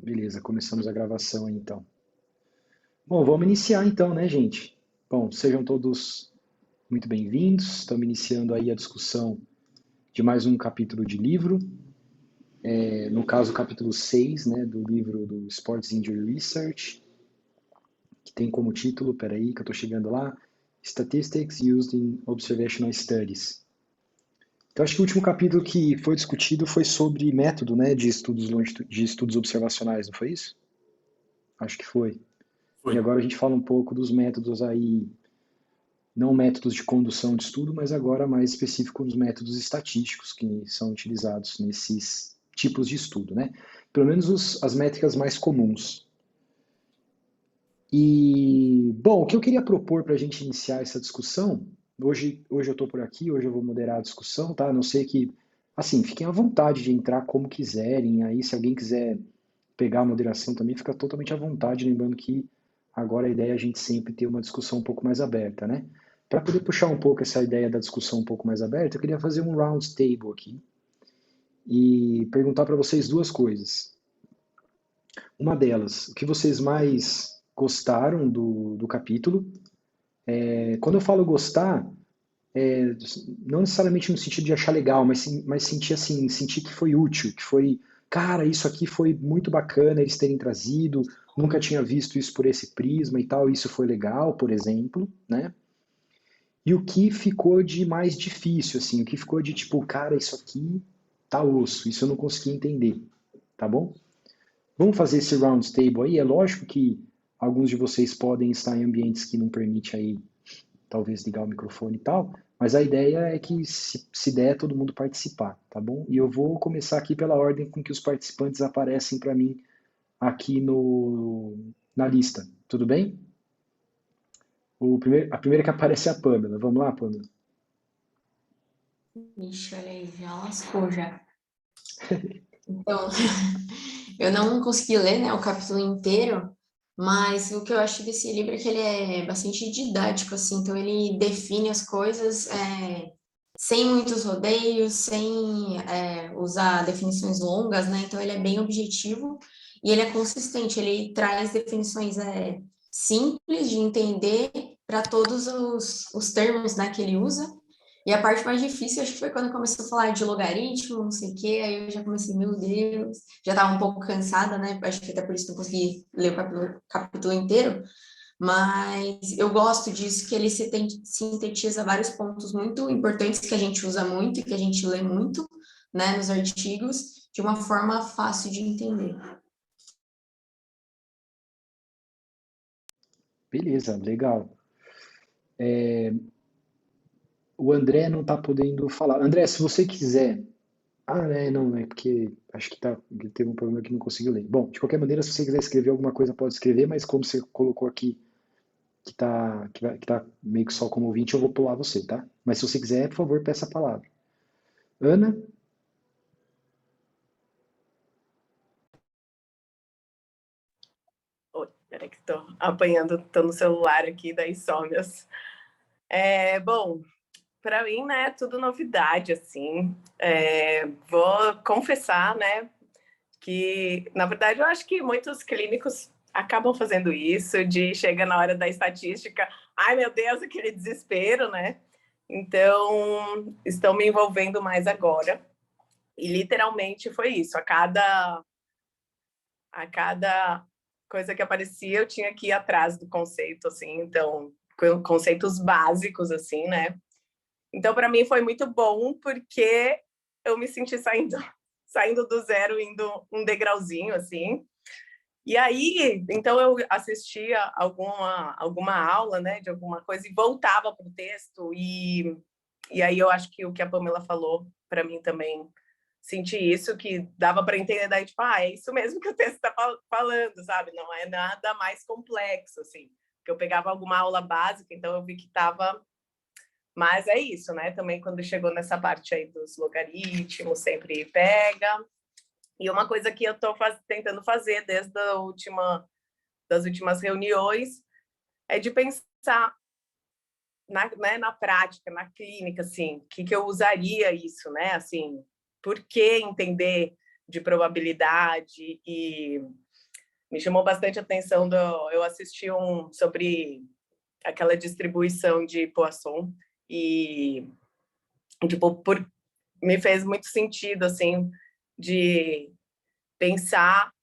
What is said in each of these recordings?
Beleza, começamos a gravação aí, então. Bom, vamos iniciar então, né, gente? Bom, sejam todos muito bem-vindos. Estamos iniciando aí a discussão de mais um capítulo de livro, no caso, o capítulo 6, né, do livro do Sports Injury Research, que tem como título, peraí, que eu estou chegando lá, Statistics Used in Observational Studies. Então, acho que o último capítulo que foi discutido foi sobre método, né, de estudos observacionais, não foi isso? Acho que foi. E Foi. agora a gente fala um pouco dos métodos aí, não métodos de condução de estudo, mas agora mais específico dos métodos estatísticos que são utilizados nesses tipos de estudo, né? Pelo menos as métricas mais comuns. E, bom, o que eu queria propor para a gente iniciar essa discussão, hoje eu estou por aqui, hoje eu vou moderar a discussão, tá? A não sei que, assim, fiquem à vontade de entrar como quiserem, aí se alguém quiser pegar a moderação também, fica totalmente à vontade, lembrando que agora a ideia é a gente sempre ter uma discussão um pouco mais aberta, né? Para poder puxar um pouco essa ideia da discussão um pouco mais aberta, eu queria fazer um round table aqui e perguntar para vocês duas coisas. Uma delas, o que vocês mais gostaram do capítulo? Quando eu falo gostar, não necessariamente no sentido de achar legal, mas sentir assim, sentir que foi útil, que foi, cara, isso aqui foi muito bacana eles terem trazido, nunca tinha visto isso por esse prisma e tal, isso foi legal, por exemplo, né? E o que ficou de mais difícil, assim, o que ficou de tipo, cara, isso aqui tá osso, isso eu não consegui entender, tá bom? Vamos fazer esse round table aí, é lógico que alguns de vocês podem estar em ambientes que não permite aí talvez ligar o microfone e tal, mas a ideia é que se der, todo mundo participar, tá bom? E eu vou começar aqui pela ordem com que os participantes aparecem para mim aqui na lista, tudo bem? A primeira que aparece é a Pamela. Vamos lá, Pamela? Ixi, olha aí, já lascou já. Então, eu não consegui ler, né, o capítulo inteiro, mas o que eu acho desse livro é que ele é bastante didático, assim, então ele define as coisas sem muitos rodeios, sem usar definições longas, né, então ele é bem objetivo e ele é consistente, ele traz definições simples de entender para todos os termos, né, que ele usa. E a parte mais difícil, acho que foi quando começou a falar de logaritmo, não sei o quê, aí eu já comecei, meu Deus, já estava um pouco cansada, né? Acho que até por isso não consegui ler o capítulo inteiro, mas eu gosto disso, que ele sintetiza vários pontos muito importantes que a gente usa muito e que a gente lê muito, né, nos artigos, de uma forma fácil de entender. Beleza, legal. O André não está podendo falar. André, se você quiser. Ah, não, é porque acho que ele teve um problema que não conseguiu ler. Bom, de qualquer maneira, se você quiser escrever alguma coisa, pode escrever, mas como você colocou aqui que tá meio que só como ouvinte, eu vou pular você, tá? Mas se você quiser, por favor, peça a palavra. Ana? Oi, peraí que estou apanhando, estou no celular aqui da insônias. Bom, para mim, né, tudo novidade, assim. Vou confessar, né, que, na verdade, eu acho que muitos clínicos acabam fazendo isso, de chega na hora da estatística, ai, meu Deus, aquele desespero, né? Então, estão me envolvendo mais agora. E, literalmente, foi isso. A cada coisa que aparecia, eu tinha que ir atrás do conceito, assim, então, conceitos básicos, assim, né? Então, para mim, foi muito bom, porque eu me senti saindo do zero, indo um degrauzinho, assim. E aí, então, eu assistia alguma aula, né, de alguma coisa, e voltava para o texto, e aí eu acho que o que a Pamela falou, para mim também, senti isso, que dava para entender, daí, tipo, é isso mesmo que o texto está falando, sabe? Não é nada mais complexo, assim. Porque eu pegava alguma aula básica, então eu vi que estava... Mas é isso, né? Também quando chegou nessa parte aí dos logaritmos, sempre pega. E uma coisa que eu estou tentando fazer desde das últimas reuniões é de pensar na prática, na clínica, assim, o que eu usaria isso, né? Assim, por que entender de probabilidade Me chamou bastante atenção, eu assisti um sobre aquela distribuição de Poisson e tipo, me fez muito sentido, assim, de pensar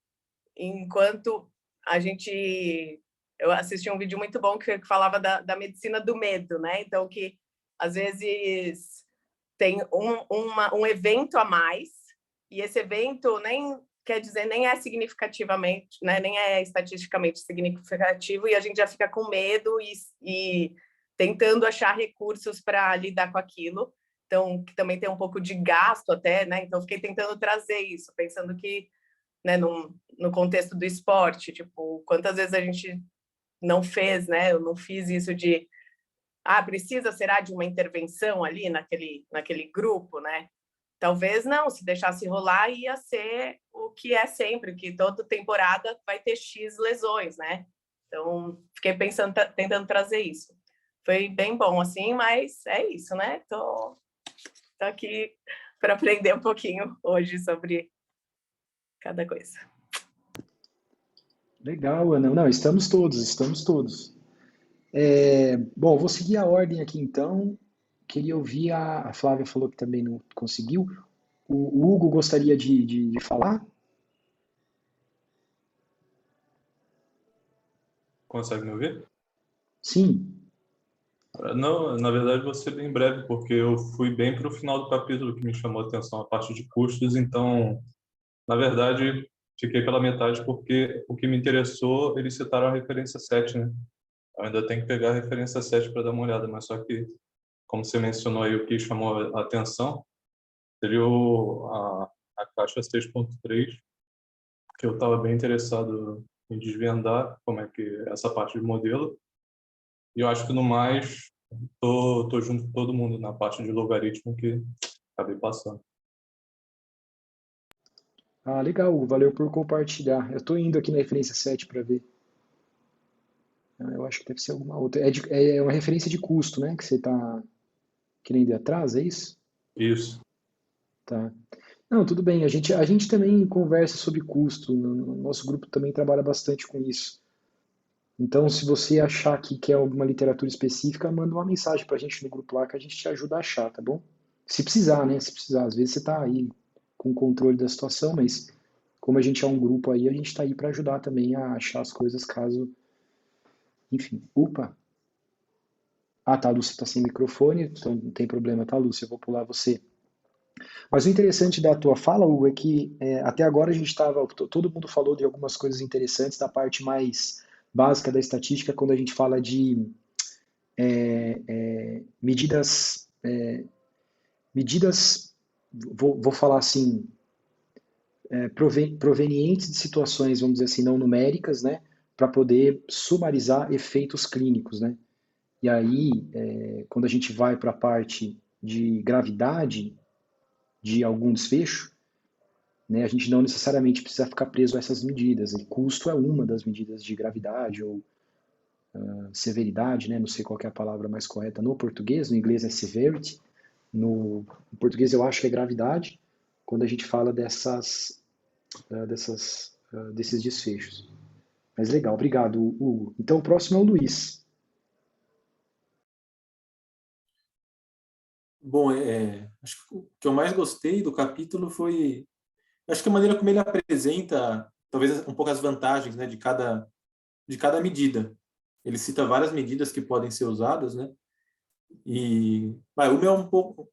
enquanto a gente... Eu assisti um vídeo muito bom que falava da medicina do medo, né? Então, que às vezes tem um evento a mais, e esse evento nem quer dizer, nem é significativamente, né? Nem é estatisticamente significativo, e a gente já fica com medo e tentando achar recursos para lidar com aquilo. Então, que também tem um pouco de gasto até, né? Então, fiquei tentando trazer isso, pensando que, né, no contexto do esporte, tipo, quantas vezes a gente não fez, né? Eu não fiz isso de, precisa, será, de uma intervenção ali naquele grupo, né? Talvez não, se deixasse rolar, ia ser o que é sempre, que toda temporada vai ter X lesões, né? Então, fiquei pensando, tentando trazer isso. Foi bem bom, assim, mas é isso, né? Tô aqui para aprender um pouquinho hoje sobre cada coisa. Legal, Ana. Não, estamos todos, estamos todos. Bom, vou seguir a ordem aqui então. Queria ouvir a Flávia falou que também não conseguiu. O Hugo gostaria de falar? Consegue me ouvir? Sim. Não, na verdade vou ser bem breve, porque eu fui bem para o final do capítulo que me chamou a atenção a parte de custos, então, na verdade, fiquei pela metade porque o que me interessou, eles citaram a referência 7, né? Eu ainda tenho que pegar a referência 7 para dar uma olhada, mas só que, como você mencionou aí, o que chamou a atenção seria a caixa 6.3, que eu estava bem interessado em desvendar como é que é essa parte de modelo. E eu acho que no mais, tô junto com todo mundo na parte de logaritmo que acabei passando. Ah, legal, Hugo. Valeu por compartilhar. Eu estou indo aqui na referência 7 para ver. Eu acho que deve ser alguma outra. É uma referência de custo, né? Que você está querendo ir atrás, é isso? Isso. Tá. Não, tudo bem. A gente também conversa sobre custo. No nosso grupo também trabalha bastante com isso. Então, se você achar que quer alguma literatura específica, manda uma mensagem para a gente no grupo lá que a gente te ajuda a achar, tá bom? Se precisar, né? Se precisar. Às vezes você está aí com o controle da situação, mas como a gente é um grupo aí, a gente está aí para ajudar também a achar as coisas caso. Enfim. Opa! Ah, tá, a Lúcia está sem microfone, então não tem problema, tá, Lúcia? Eu vou pular você. Mas o interessante da tua fala, Hugo, é que até agora a gente estava, todo mundo falou de algumas coisas interessantes da parte mais básica da estatística, quando a gente fala de medidas, medidas, vou falar assim, provenientes de situações, vamos dizer assim, não numéricas, né, para poder sumarizar efeitos clínicos, né? E aí, quando a gente vai para a parte de gravidade de algum desfecho, né, a gente não necessariamente precisa ficar preso a essas medidas. E custo é uma das medidas de gravidade ou severidade, né, não sei qual que é a palavra mais correta no português, no inglês é severity, no português eu acho que é gravidade, quando a gente fala desses desfechos. Mas legal, obrigado, Hugo. Então o próximo é o Luiz. Bom, acho que o que eu mais gostei do capítulo foi, acho que a maneira como ele apresenta, talvez um pouco as vantagens, né, de cada medida. Ele cita várias medidas que podem ser usadas, né? E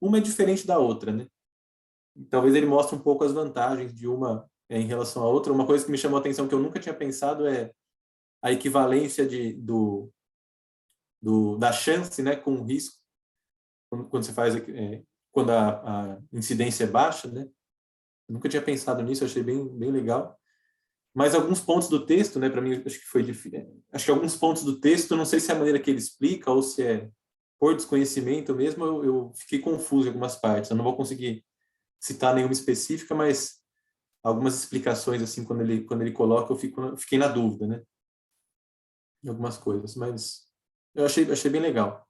uma é diferente da outra, né? Talvez ele mostre um pouco as vantagens de uma em relação à outra. Uma coisa que me chamou a atenção que eu nunca tinha pensado é a equivalência da chance, né, com o risco quando você faz quando a incidência é baixa, né? Eu nunca tinha pensado nisso, achei bem legal. Mas alguns pontos do texto, né, para mim acho que foi difícil. Acho que alguns pontos do texto, não sei se é a maneira que ele explica ou se é por desconhecimento mesmo, eu fiquei confuso em algumas partes. Eu não vou conseguir citar nenhuma específica, mas algumas explicações assim quando ele coloca, fiquei na dúvida, né? Em algumas coisas, mas eu achei bem legal.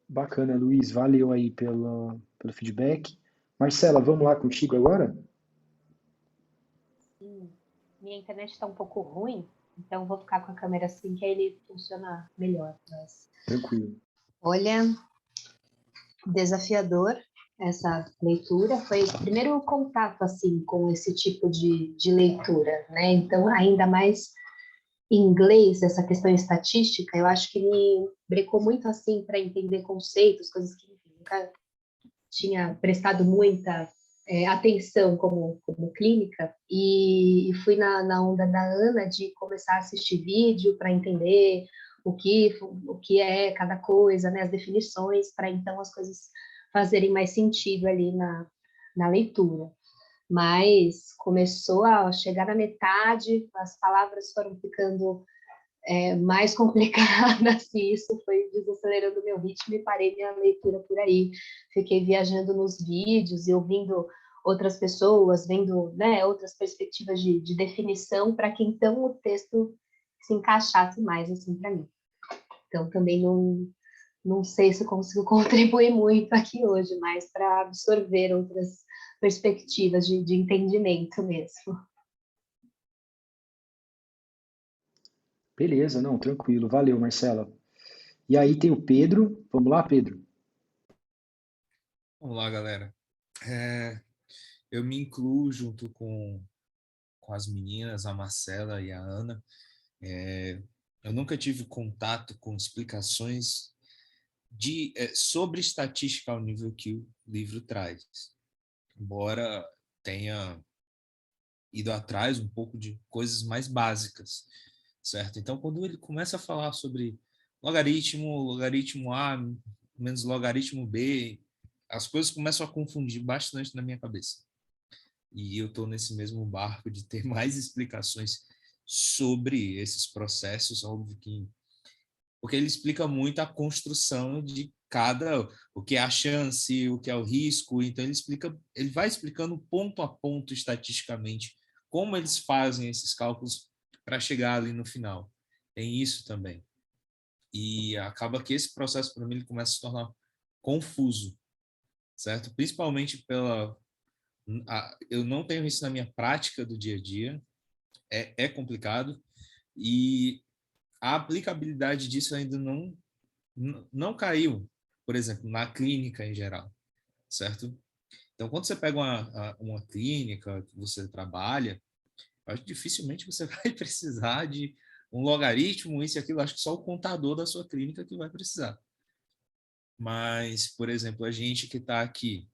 Bacana, Luiz, valeu aí pelo feedback. Marcela, vamos lá contigo agora? Minha internet está um pouco ruim, então vou ficar com a câmera assim, que aí ele funciona melhor. Mas... Tranquilo. Olha, desafiador essa leitura. Foi o primeiro contato assim com esse tipo de leitura, né? Então, ainda mais em inglês, essa questão estatística, eu acho que me brecou muito assim para entender conceitos, coisas que enfim, nunca tinha prestado muita atenção como clínica, e fui na onda da Ana de começar a assistir vídeo para entender o que é cada coisa, né, as definições, para então as coisas fazerem mais sentido ali na leitura. Mas começou a chegar na metade, as palavras foram ficando mais complicadas, e isso foi desacelerando meu ritmo e parei minha leitura por aí. Fiquei viajando nos vídeos e ouvindo outras pessoas, vendo, né, outras perspectivas de definição para que então o texto se encaixasse mais assim para mim. Então também não sei se eu consigo contribuir muito aqui hoje, mas para absorver outras perspectivas de entendimento mesmo. Beleza, não, tranquilo. Valeu, Marcela. E aí tem o Pedro. Vamos lá, Pedro? Vamos lá, galera. Eu me incluo junto com as meninas, a Marcela e a Ana. Eu nunca tive contato com explicações sobre estatística ao nível que o livro traz, embora tenha ido atrás um pouco de coisas mais básicas, certo? Então, quando ele começa a falar sobre logaritmo A menos logaritmo B, as coisas começam a confundir bastante na minha cabeça. E eu estou nesse mesmo barco de ter mais explicações sobre esses processos, óbvio que... Porque ele explica muito a construção de o que é a chance, o que é o risco, então ele vai explicando ponto a ponto estatisticamente como eles fazem esses cálculos para chegar ali no final. Tem isso também. E acaba que esse processo, para mim, ele começa a se tornar confuso, certo? Principalmente eu não tenho isso na minha prática do dia a dia, é complicado, e a aplicabilidade disso ainda não caiu, por exemplo, na clínica em geral, certo? Então, quando você pega uma clínica que você trabalha, acho que dificilmente você vai precisar de um logaritmo, isso e aquilo, acho que só o contador da sua clínica que vai precisar. Mas, por exemplo, a gente que está aqui,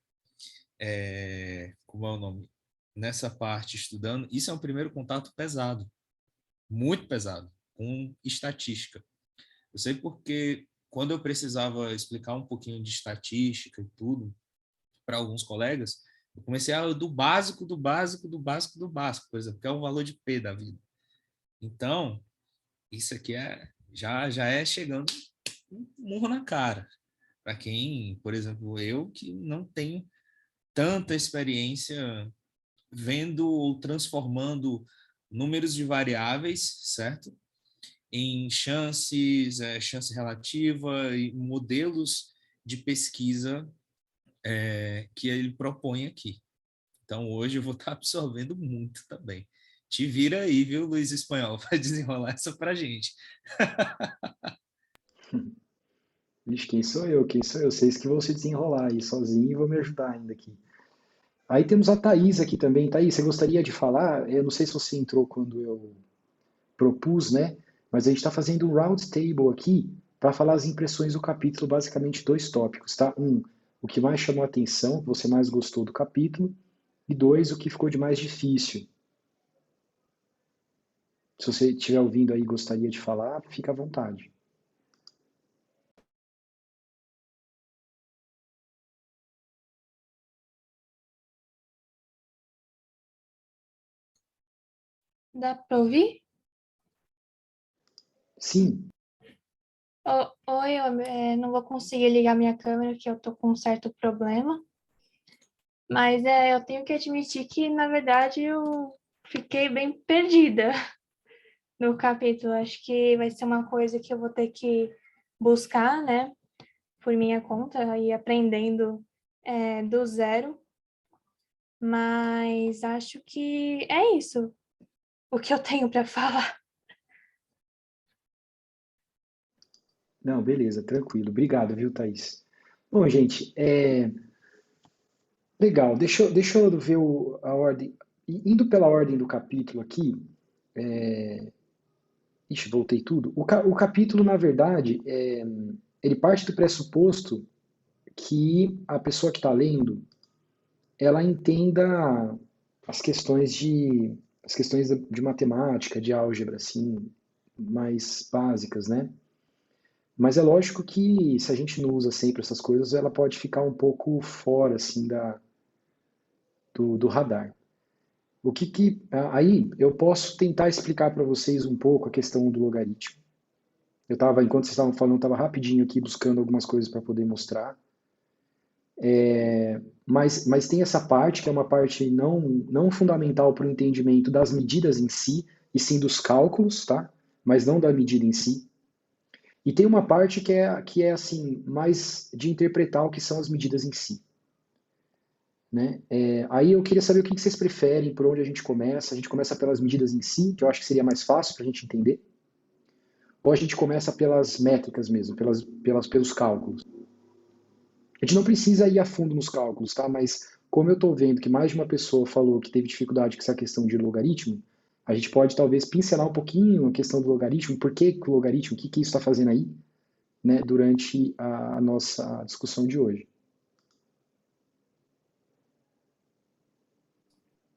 como é o nome? Nessa parte estudando, isso é um primeiro contato pesado, muito pesado, com estatística. Eu sei porque quando eu precisava explicar um pouquinho de estatística e tudo para alguns colegas, eu comecei do básico, do básico, do básico, do básico, por exemplo, que é o valor de P da vida. Então, isso aqui já é chegando um murro na cara. Para quem, por exemplo, eu que não tenho tanta experiência vendo ou transformando números de variáveis, certo? Em chances, chance relativa e modelos de pesquisa que ele propõe aqui. Então, hoje eu vou estar absorvendo muito também. Te vira aí, viu, Luiz Espanhol, para desenrolar essa para a gente. Vixe, quem sou eu? Quem sou eu? Vocês que vão se desenrolar aí sozinho e vão me ajudar ainda aqui. Aí temos a Thaís aqui também. Thaís, você gostaria de falar? Eu não sei se você entrou quando eu propus, né? Mas a gente está fazendo um round table aqui para falar as impressões do capítulo, basicamente dois tópicos, tá? Um, o que mais chamou a atenção, o que você mais gostou do capítulo, e dois, o que ficou de mais difícil. Se você estiver ouvindo aí e gostaria de falar, fica à vontade. Dá para ouvir? Sim. Oi, eu não vou conseguir ligar minha câmera, que eu tô com um certo problema. Mas eu tenho que admitir que, na verdade, eu fiquei bem perdida no capítulo. Acho que vai ser uma coisa que eu vou ter que buscar, né, por minha conta, e aprendendo do zero. Mas acho que é isso. o que eu tenho para falar. Não, beleza, tranquilo. Obrigado, viu, Thaís? Bom, gente, legal. Deixa eu ver a ordem. Indo pela ordem do capítulo aqui, ixi, voltei tudo. O capítulo, na verdade, ele parte do pressuposto que a pessoa que está lendo, ela entenda as questões de matemática, de álgebra, assim, mais básicas, né? Mas é lógico que se a gente não usa sempre essas coisas, ela pode ficar um pouco fora, assim, do radar. Aí eu posso tentar explicar para vocês um pouco a questão do logaritmo. Enquanto vocês estavam falando, eu estava rapidinho aqui buscando algumas coisas para poder mostrar. Mas tem essa parte que é uma parte não fundamental para o entendimento das medidas em si, e sim dos cálculos, tá? Mas não da medida em si. E tem uma parte que é assim, mais de interpretar o que são as medidas em si. Né? Aí eu queria saber o que vocês preferem, por onde a gente começa. A gente começa pelas medidas em si, que eu acho que seria mais fácil para a gente entender. Ou a gente começa pelas métricas mesmo, pelos cálculos. A gente não precisa ir a fundo nos cálculos, tá? Mas como eu estou vendo que mais de uma pessoa falou que teve dificuldade com essa questão de logaritmo, a gente pode talvez pincelar um pouquinho a questão do logaritmo, por que o logaritmo, o que isso está fazendo aí, né, durante a nossa discussão de hoje.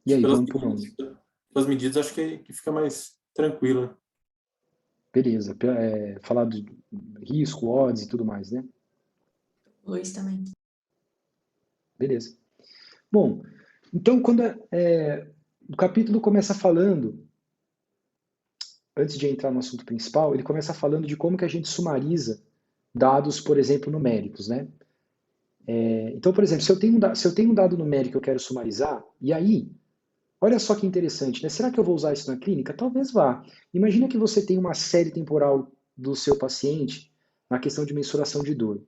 E aí, vamos por onde? Pelas medidas, acho que fica mais tranquilo, né? Beleza, falar do risco, odds e tudo mais, né? Luiz também. Beleza. Bom, então quando o capítulo começa falando, antes de entrar no assunto principal, ele começa falando de como que a gente sumariza dados, por exemplo, numéricos, né? Então, por exemplo, se eu tenho um dado numérico que eu quero sumarizar, e aí, olha só que interessante, né? Será que eu vou usar isso na clínica? Talvez vá. Imagina que você tem uma série temporal do seu paciente na questão de mensuração de dor.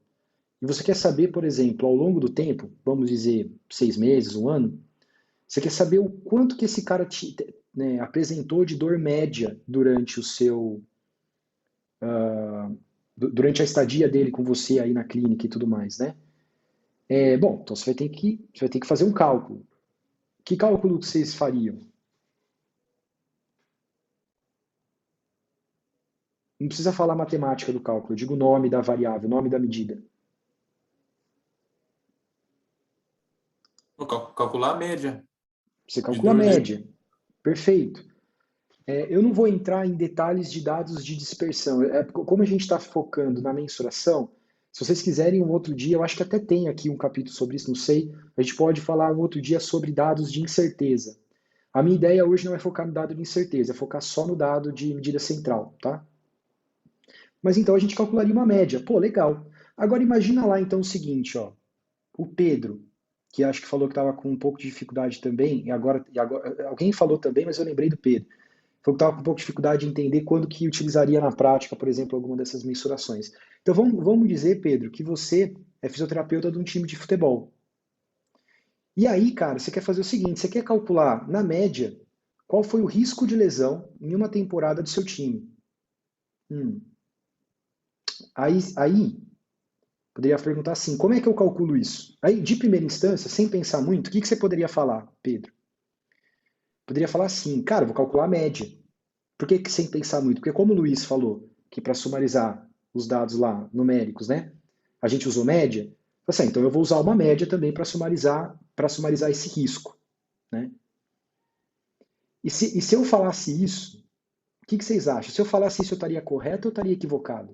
E você quer saber, por exemplo, ao longo do tempo, vamos dizer 6 meses, 1 ano, você quer saber o quanto que esse cara apresentou de dor média durante durante a estadia dele com você aí na clínica e tudo mais, né? Bom, então você vai ter que fazer um cálculo. Que cálculo que vocês fariam? Não precisa falar matemática do cálculo, eu digo o nome da variável, o nome da medida. Vou calcular a média. Você calcula a média. Perfeito. Eu não vou entrar em detalhes de dados de dispersão. Como a gente está focando na mensuração, se vocês quiserem um outro dia, eu acho que até tem aqui um capítulo sobre isso, não sei, a gente pode falar um outro dia sobre dados de incerteza. A minha ideia hoje não é focar no dado de incerteza, é focar só no dado de medida central, tá? Mas então a gente calcularia uma média. Pô, legal. Agora imagina lá então o seguinte, ó. O Pedro, que acho que falou que estava com um pouco de dificuldade também, e agora alguém falou também, mas eu lembrei do Pedro. Falou que estava com um pouco de dificuldade de entender quando que utilizaria na prática, por exemplo, alguma dessas mensurações. Então vamos dizer, Pedro, que você é fisioterapeuta de um time de futebol. E aí, cara, você quer fazer o seguinte, você quer calcular, na média, qual foi o risco de lesão em uma temporada do seu time. Aí, poderia perguntar assim, como é que eu calculo isso? Aí, de primeira instância, sem pensar muito, o que você poderia falar, Pedro? Poderia falar assim, cara, eu vou calcular a média. Por que sem pensar muito? Porque como o Luiz falou, que para sumarizar os dados lá, numéricos, né, a gente usou média, assim, então eu vou usar uma média também para sumarizar esse risco. Né? E se eu falasse isso, o que vocês acham? Se eu falasse isso, eu estaria correto ou eu estaria equivocado?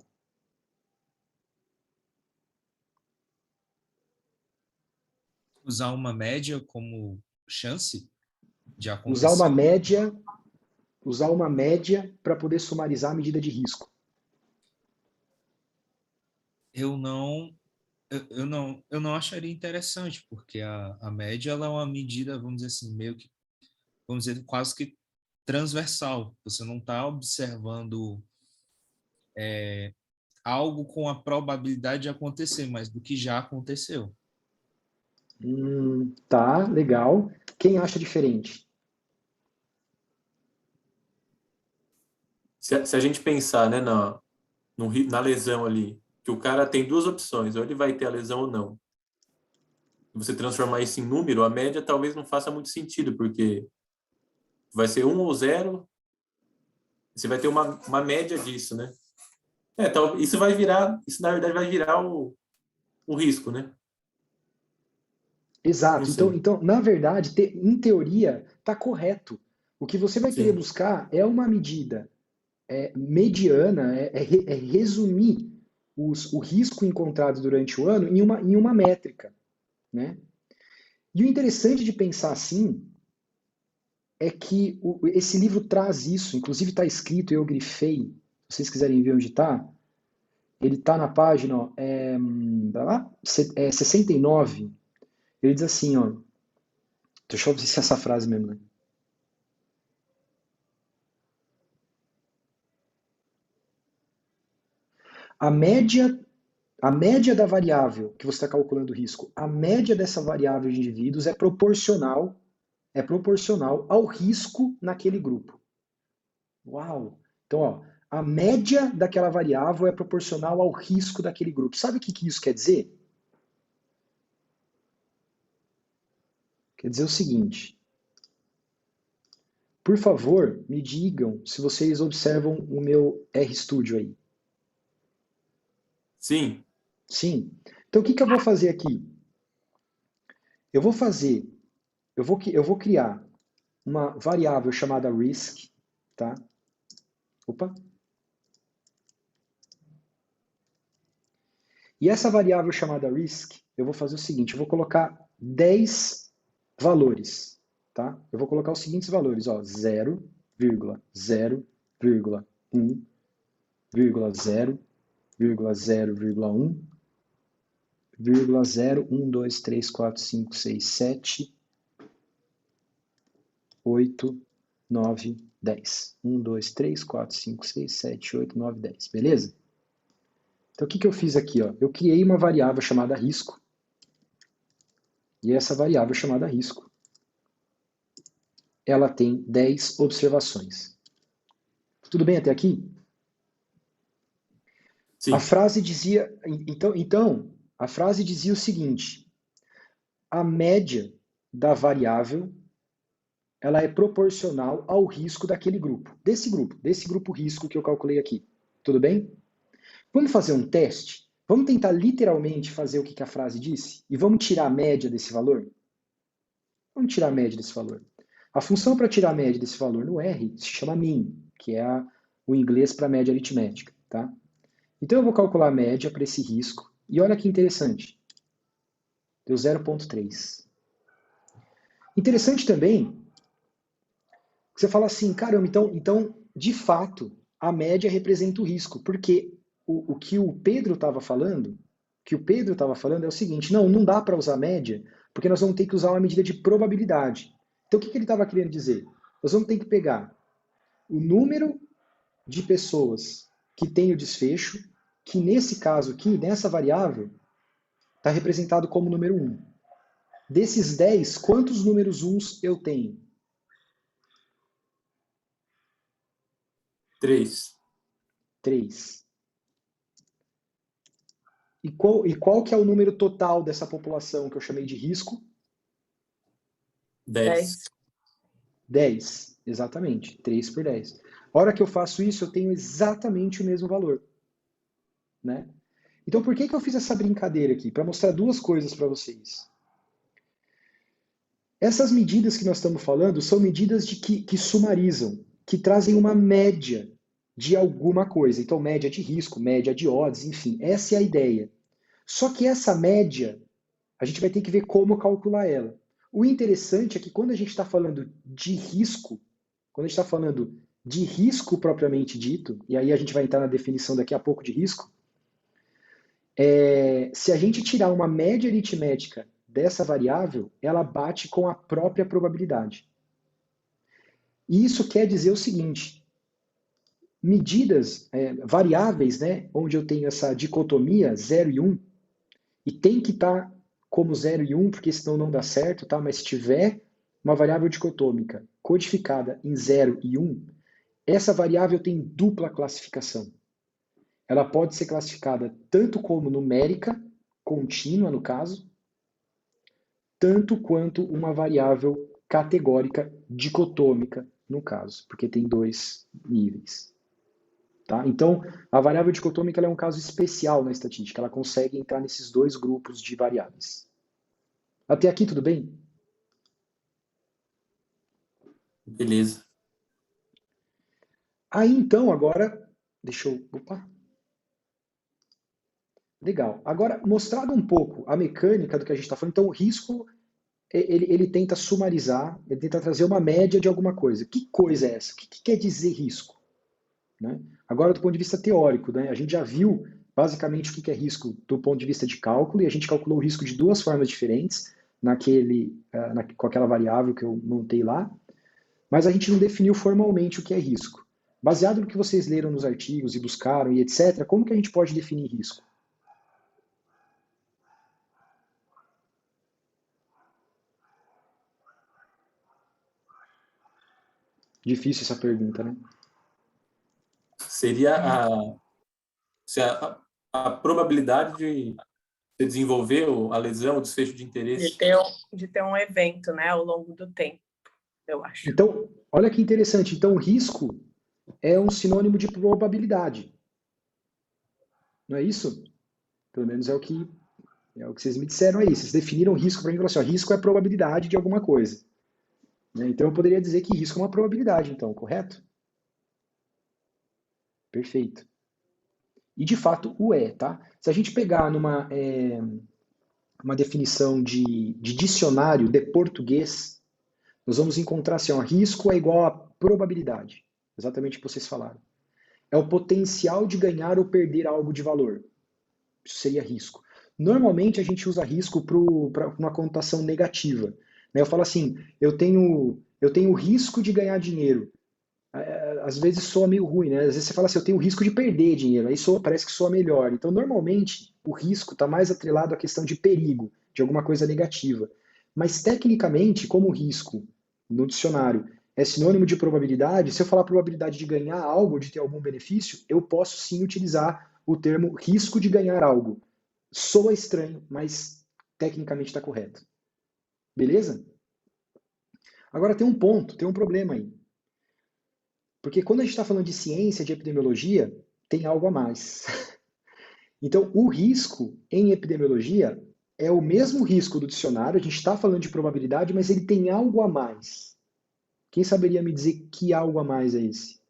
Usar uma média como chance de acontecer? Usar uma média para poder sumarizar a medida de risco. Eu não acharia interessante, porque a média ela é uma medida, vamos dizer assim, meio que, vamos dizer, quase que transversal. Você não está observando algo com a probabilidade de acontecer, mas do que já aconteceu. Tá, legal. Quem acha diferente? Se a gente pensar, né, na lesão ali, que o cara tem duas opções, ou ele vai ter a lesão ou não. Você transformar isso em número, a média talvez não faça muito sentido, porque vai ser 1 ou 0, você vai ter uma média disso, né? Então, isso na verdade vai virar o risco, né? Não Exato. sei. Então, na verdade, em teoria, está correto. O que você vai querer Sim, buscar é uma medida mediana, é resumir o risco encontrado durante o ano em uma métrica, né? E o interessante de pensar assim é que esse livro traz isso, inclusive está escrito, eu grifei, se vocês quiserem ver onde está, ele está na página, ó, vai lá, 69, ele diz assim, ó, deixa eu ver se é essa frase mesmo, né? A média da variável que você está calculando o risco, a média dessa variável de indivíduos é proporcional ao risco naquele grupo. Uau! Então, ó, a média daquela variável é proporcional ao risco daquele grupo. Sabe o que isso quer dizer? Quer dizer o seguinte. Por favor, me digam se vocês observam o meu RStudio aí. sim, Sim? Então, o que eu vou fazer aqui? Eu vou criar uma variável chamada risk, tá? Opa. E essa variável chamada risk, eu vou fazer o seguinte, eu vou colocar 10 valores, tá? Eu vou colocar os seguintes valores, ó, 0, 0, 1, 0, 0,1, 0, 1, 2, 3, 4, 5, 6, 7, 8, 9, 10. 1, 2, 3, 4, 5, 6, 7, 8, 9, 10. Beleza? Então, o que eu fiz aqui? Ó? Eu criei uma variável chamada risco. E essa variável chamada risco, ela tem 10 observações. Tudo bem até aqui? sim. A frase dizia, então, a frase dizia o seguinte: a média da variável, ela é proporcional ao risco daquele grupo, desse grupo risco que eu calculei aqui. Tudo bem? Vamos fazer um teste? Vamos tentar literalmente fazer o que a frase disse? E vamos tirar a média desse valor? Vamos tirar a média desse valor. A função para tirar a média desse valor no R se chama min, que é o inglês para média aritmética. Tá? Então eu vou calcular a média para esse risco. E olha que interessante. Deu 0,3. Interessante também que você fala assim, caramba, então de fato, a média representa o risco. Porque o que o Pedro estava falando, é o seguinte, não dá para usar média, porque nós vamos ter que usar uma medida de probabilidade. Então o que ele estava querendo dizer? Nós vamos ter que pegar o número de pessoas que tem o desfecho, que nesse caso aqui, nessa variável, está representado como número 1. Desses 10, quantos números 1s eu tenho? 3. 3. E qual que é o número total dessa população que eu chamei de risco? 10. 10, exatamente. 3 por 10. A hora que eu faço isso, eu tenho exatamente o mesmo valor. Né? Então, por que eu fiz essa brincadeira aqui? Para mostrar duas coisas para vocês. Essas medidas que nós estamos falando são medidas que sumarizam, que trazem uma média de alguma coisa. Então, média de risco, média de odds, enfim, essa é a ideia. Só que essa média, a gente vai ter que ver como calcular ela. O interessante é que quando a gente está falando de risco, propriamente dito, e aí a gente vai entrar na definição daqui a pouco de risco, se a gente tirar uma média aritmética dessa variável, ela bate com a própria probabilidade. E isso quer dizer o seguinte, medidas, variáveis, né, onde eu tenho essa dicotomia 0 e 1, e tem que estar como 0 e 1, porque senão não dá certo, tá? Mas se tiver uma variável dicotômica codificada em 0 e 1, essa variável tem dupla classificação. Ela pode ser classificada tanto como numérica, contínua no caso, tanto quanto uma variável categórica dicotômica no caso, porque tem dois níveis. Tá? Então, a variável dicotômica ela é um caso especial na estatística, ela consegue entrar nesses dois grupos de variáveis. Até aqui tudo bem? Beleza. Aí então, agora, deixa eu... Opa! Legal. Agora, mostrado um pouco a mecânica do que a gente está falando, então o risco, ele tenta sumarizar, ele tenta trazer uma média de alguma coisa. Que coisa é essa? O que quer dizer risco? Né? Agora, do ponto de vista teórico, né, a gente já viu basicamente o que é risco do ponto de vista de cálculo, e a gente calculou o risco de duas formas diferentes, com aquela variável que eu montei lá, mas a gente não definiu formalmente o que é risco. Baseado no que vocês leram nos artigos e buscaram e etc., como que a gente pode definir risco? Difícil essa pergunta, né? Seria a probabilidade de você desenvolver a lesão, o desfecho de interesse. De ter um evento, né, ao longo do tempo, eu acho. Então, olha que interessante. Então, risco é um sinônimo de probabilidade. Não é isso? Pelo menos é o que vocês me disseram aí. Vocês definiram risco para mim e falaram assim, ó, risco é probabilidade de alguma coisa. Né? Então, eu poderia dizer que risco é uma probabilidade, então, correto? Perfeito. E, de fato, o é, tá? Se a gente pegar uma definição de dicionário de português, nós vamos encontrar assim, ó, risco é igual a probabilidade. Exatamente o que vocês falaram. É o potencial de ganhar ou perder algo de valor. Isso seria risco. Normalmente a gente usa risco para uma conotação negativa. Né? Eu falo assim, eu tenho risco de ganhar dinheiro. Às vezes soa meio ruim, né? Às vezes você fala assim, eu tenho risco de perder dinheiro, aí parece que soa melhor. Então, normalmente, o risco está mais atrelado à questão de perigo, de alguma coisa negativa. Mas, tecnicamente, como risco, no dicionário, é sinônimo de probabilidade, se eu falar probabilidade de ganhar algo, de ter algum benefício, eu posso sim utilizar o termo risco de ganhar algo. Soa estranho, mas tecnicamente está correto. Beleza? Agora tem um ponto, tem um problema aí. Porque quando a gente está falando de ciência, de epidemiologia, tem algo a mais. Então, o risco em epidemiologia é o mesmo risco do dicionário, a gente está falando de probabilidade, mas ele tem algo a mais. Quem saberia me dizer que algo a mais é esse?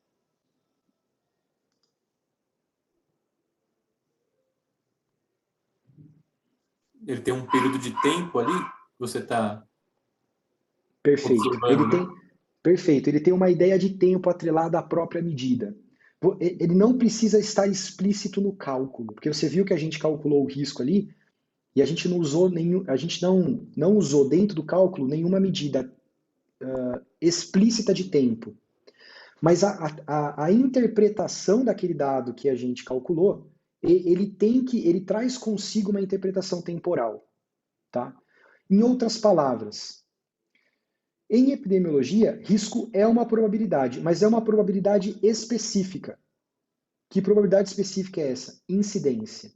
Ele tem um período de tempo ali, você está Perfeito. observando, né? Perfeito. Ele tem uma ideia de tempo atrelada à própria medida. Ele não precisa estar explícito no cálculo, porque você viu que a gente calculou o risco ali e a gente não usou não usou dentro do cálculo nenhuma medida explícita de tempo. Mas a interpretação daquele dado que a gente calculou, ele traz consigo uma interpretação temporal, tá? Em outras palavras, em epidemiologia, risco é uma probabilidade, mas é uma probabilidade específica. Que probabilidade específica é essa? Incidência.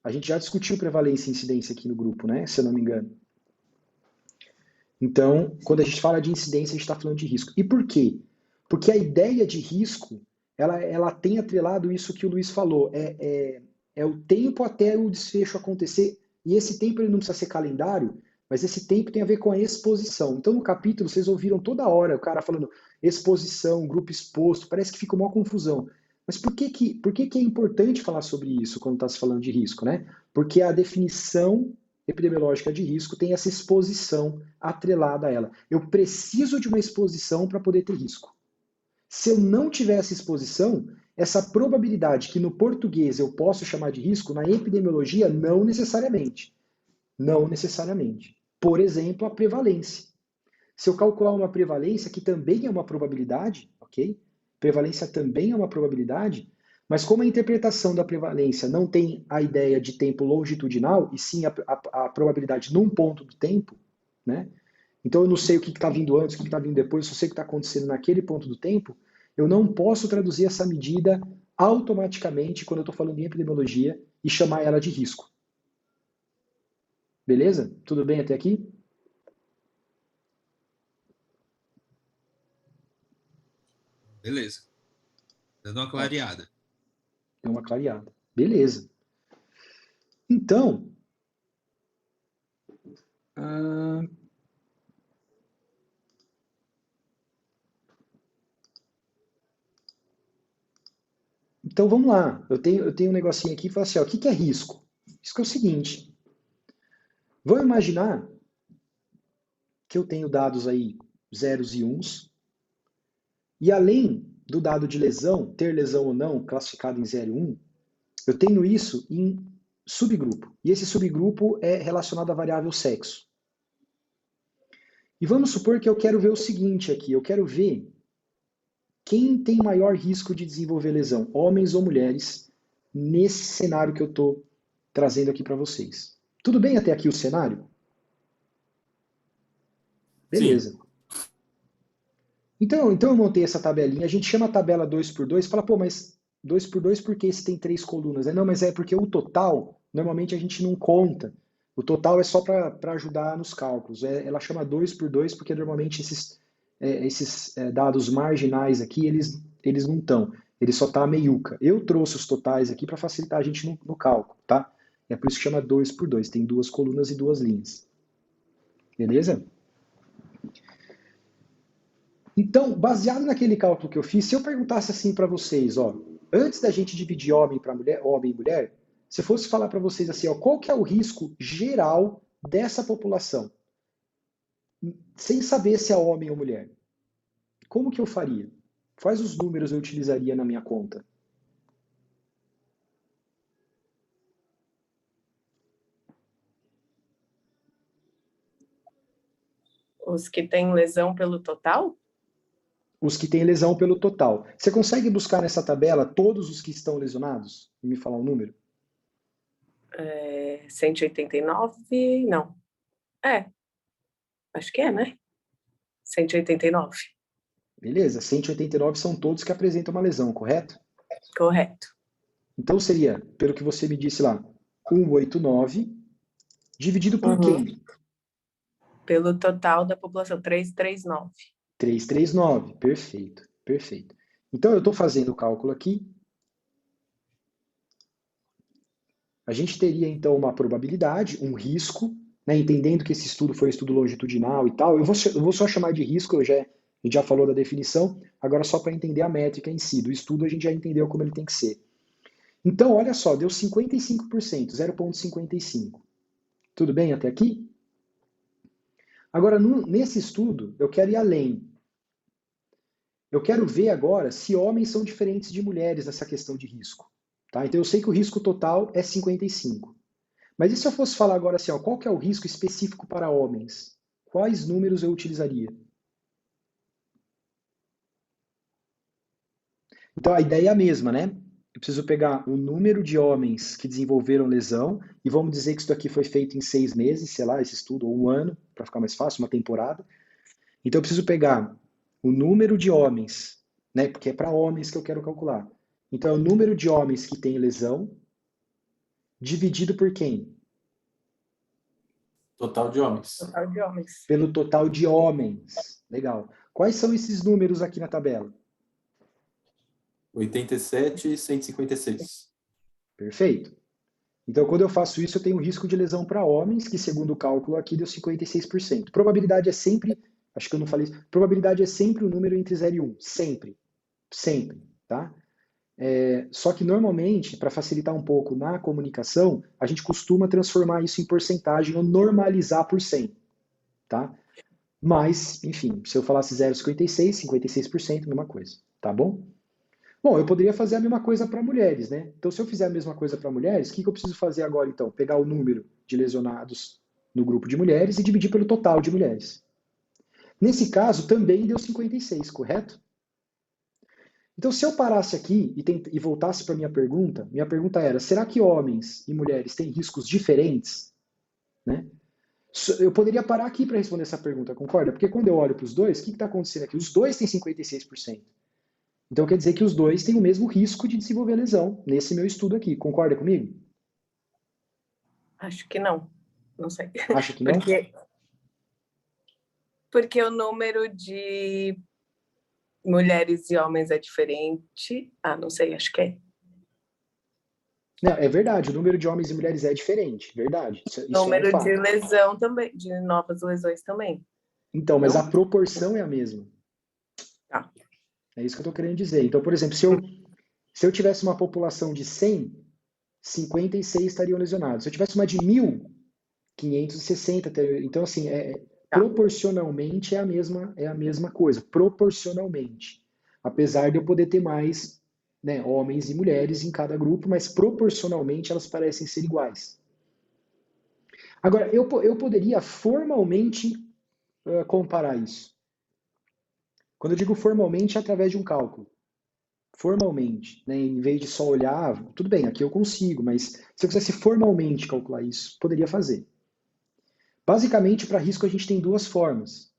A gente já discutiu prevalência e incidência aqui no grupo, né? Se eu não me engano. Então, quando a gente fala de incidência, a gente está falando de risco. E por quê? Porque a ideia de risco, ela tem atrelado isso que o Luiz falou. É o tempo até o desfecho acontecer. E esse tempo ele não precisa ser calendário, mas esse tempo tem a ver com a exposição. Então, no capítulo, vocês ouviram toda hora o cara falando exposição, grupo exposto, parece que fica uma confusão. Mas por que é importante falar sobre isso quando está se falando de risco, né? Porque a definição epidemiológica de risco tem essa exposição atrelada a ela. Eu preciso de uma exposição para poder ter risco. Se eu não tiver essa exposição, essa probabilidade que no português eu posso chamar de risco, na epidemiologia, não necessariamente. Não necessariamente. Por exemplo, a prevalência. Se eu calcular uma prevalência, que também é uma probabilidade, ok? Prevalência também é uma probabilidade, mas como a interpretação da prevalência não tem a ideia de tempo longitudinal, e sim a probabilidade num ponto do tempo, né? Então eu não sei o que está vindo antes, o que está vindo depois, eu só sei o que está acontecendo naquele ponto do tempo, Eu não posso traduzir essa medida automaticamente quando eu estou falando em epidemiologia e chamar ela de risco. Beleza? Tudo bem até aqui? Beleza. Dando uma clareada. Deu uma clareada. Beleza. Então, então vamos lá. Eu tenho um negocinho aqui e falo assim, ó, o que é risco? Risco é o seguinte. Vamos imaginar que eu tenho dados aí zeros e uns, e além do dado de lesão, ter lesão ou não, classificado em 0 e 1, eu tenho isso em subgrupo. E esse subgrupo é relacionado à variável sexo. E vamos supor que eu quero ver o seguinte aqui, eu quero ver quem tem maior risco de desenvolver lesão, homens ou mulheres, nesse cenário que eu estou trazendo aqui para vocês. Tudo bem até aqui o cenário? Beleza. Sim. Então eu montei essa tabelinha, a gente chama a tabela 2x2, fala, pô, mas 2x2 por que esse tem 3 colunas? Não, mas é porque o total, normalmente a gente não conta. O total é só para ajudar nos cálculos. Ela chama 2x2 porque normalmente esses dados marginais aqui, eles não estão. Ele só está a meiuca. Eu trouxe os totais aqui para facilitar a gente no cálculo, tá? É por isso que chama 2x2. Tem 2 colunas e 2 linhas. Beleza? Então, baseado naquele cálculo que eu fiz, se eu perguntasse assim para vocês, ó, antes da gente dividir homem e mulher, se eu fosse falar para vocês assim, ó, qual que é o risco geral dessa população? Sem saber se é homem ou mulher. Como que eu faria? Quais os números eu utilizaria na minha conta? Os que têm lesão pelo total? Os que têm lesão pelo total. Você consegue buscar nessa tabela todos os que estão lesionados? E me falar um número? 189? Não. Acho que é, né? 189. Beleza, 189 são todos que apresentam uma lesão, correto? Correto. Então seria, pelo que você me disse lá, 189 dividido por quem? Pelo total da população, 339. 339, perfeito, perfeito. Então eu estou fazendo o cálculo aqui. A gente teria então uma probabilidade, um risco, né, entendendo que esse estudo foi um estudo longitudinal e tal. Eu vou só chamar de risco, a gente já falou da definição, agora só para entender a métrica em si. Do estudo a gente já entendeu como ele tem que ser. Então, olha só, deu 55%, 0,55. Tudo bem até aqui? Agora, nesse estudo, eu quero ir além. Eu quero ver agora se homens são diferentes de mulheres nessa questão de risco. Tá? Então, eu sei que o risco total é 55. Mas e se eu fosse falar agora assim, ó, qual que é o risco específico para homens? Quais números eu utilizaria? Então, a ideia é a mesma, né? Eu preciso pegar o número de homens que desenvolveram lesão, e vamos dizer que isso aqui foi feito em 6 meses, sei lá, esse estudo, ou 1 ano, para ficar mais fácil, uma temporada. Então eu preciso pegar o número de homens, né, porque é para homens que eu quero calcular. Então é o número de homens que tem lesão, dividido por quem? Total de homens. Total de homens. Pelo total de homens. Legal. Quais são esses números aqui na tabela? 87 e 156. Perfeito. Então, quando eu faço isso, eu tenho risco de lesão para homens, que segundo o cálculo aqui deu 56%. Probabilidade é sempre, acho que eu não falei isso, probabilidade é sempre o número entre 0 e 1. Sempre. Sempre, tá? Só que normalmente, para facilitar um pouco na comunicação, a gente costuma transformar isso em porcentagem ou normalizar por 100, tá? Mas, enfim, se eu falasse 0,56, 56%, mesma coisa, tá bom? Bom, eu poderia fazer a mesma coisa para mulheres, né? Então, se eu fizer a mesma coisa para mulheres, o que eu preciso fazer agora, então? Pegar o número de lesionados no grupo de mulheres e dividir pelo total de mulheres. Nesse caso, também deu 56, correto? Então, se eu parasse aqui e voltasse para a minha pergunta era, será que homens e mulheres têm riscos diferentes? Né? Eu poderia parar aqui para responder essa pergunta, concorda? Porque quando eu olho para os dois, o que está acontecendo aqui? Os dois têm 56%. Então quer dizer que os dois têm o mesmo risco de desenvolver lesão, nesse meu estudo aqui. Concorda comigo? Acho que não. Não sei. Acha que não? Porque o número de mulheres e homens é diferente. Ah, não sei, acho que é. Não, é verdade, o número de homens e mulheres é diferente, verdade. Isso é um Número fato. de lesão também, de novas lesões também. Então, mas Não? a proporção é a mesma. Tá. É isso que eu estou querendo dizer. Então, por exemplo, se eu tivesse uma população de 100, 56 estariam lesionados. Se eu tivesse uma de 1.000, 560. Então, assim, proporcionalmente é a mesma coisa. Proporcionalmente. Apesar de eu poder ter mais, né, homens e mulheres em cada grupo, mas proporcionalmente elas parecem ser iguais. Agora, eu poderia formalmente comparar isso. Quando eu digo formalmente, é através de um cálculo. Formalmente, né, em vez de só olhar, tudo bem, aqui eu consigo, mas se eu quisesse formalmente calcular isso, poderia fazer. Basicamente, para risco a gente tem duas formas.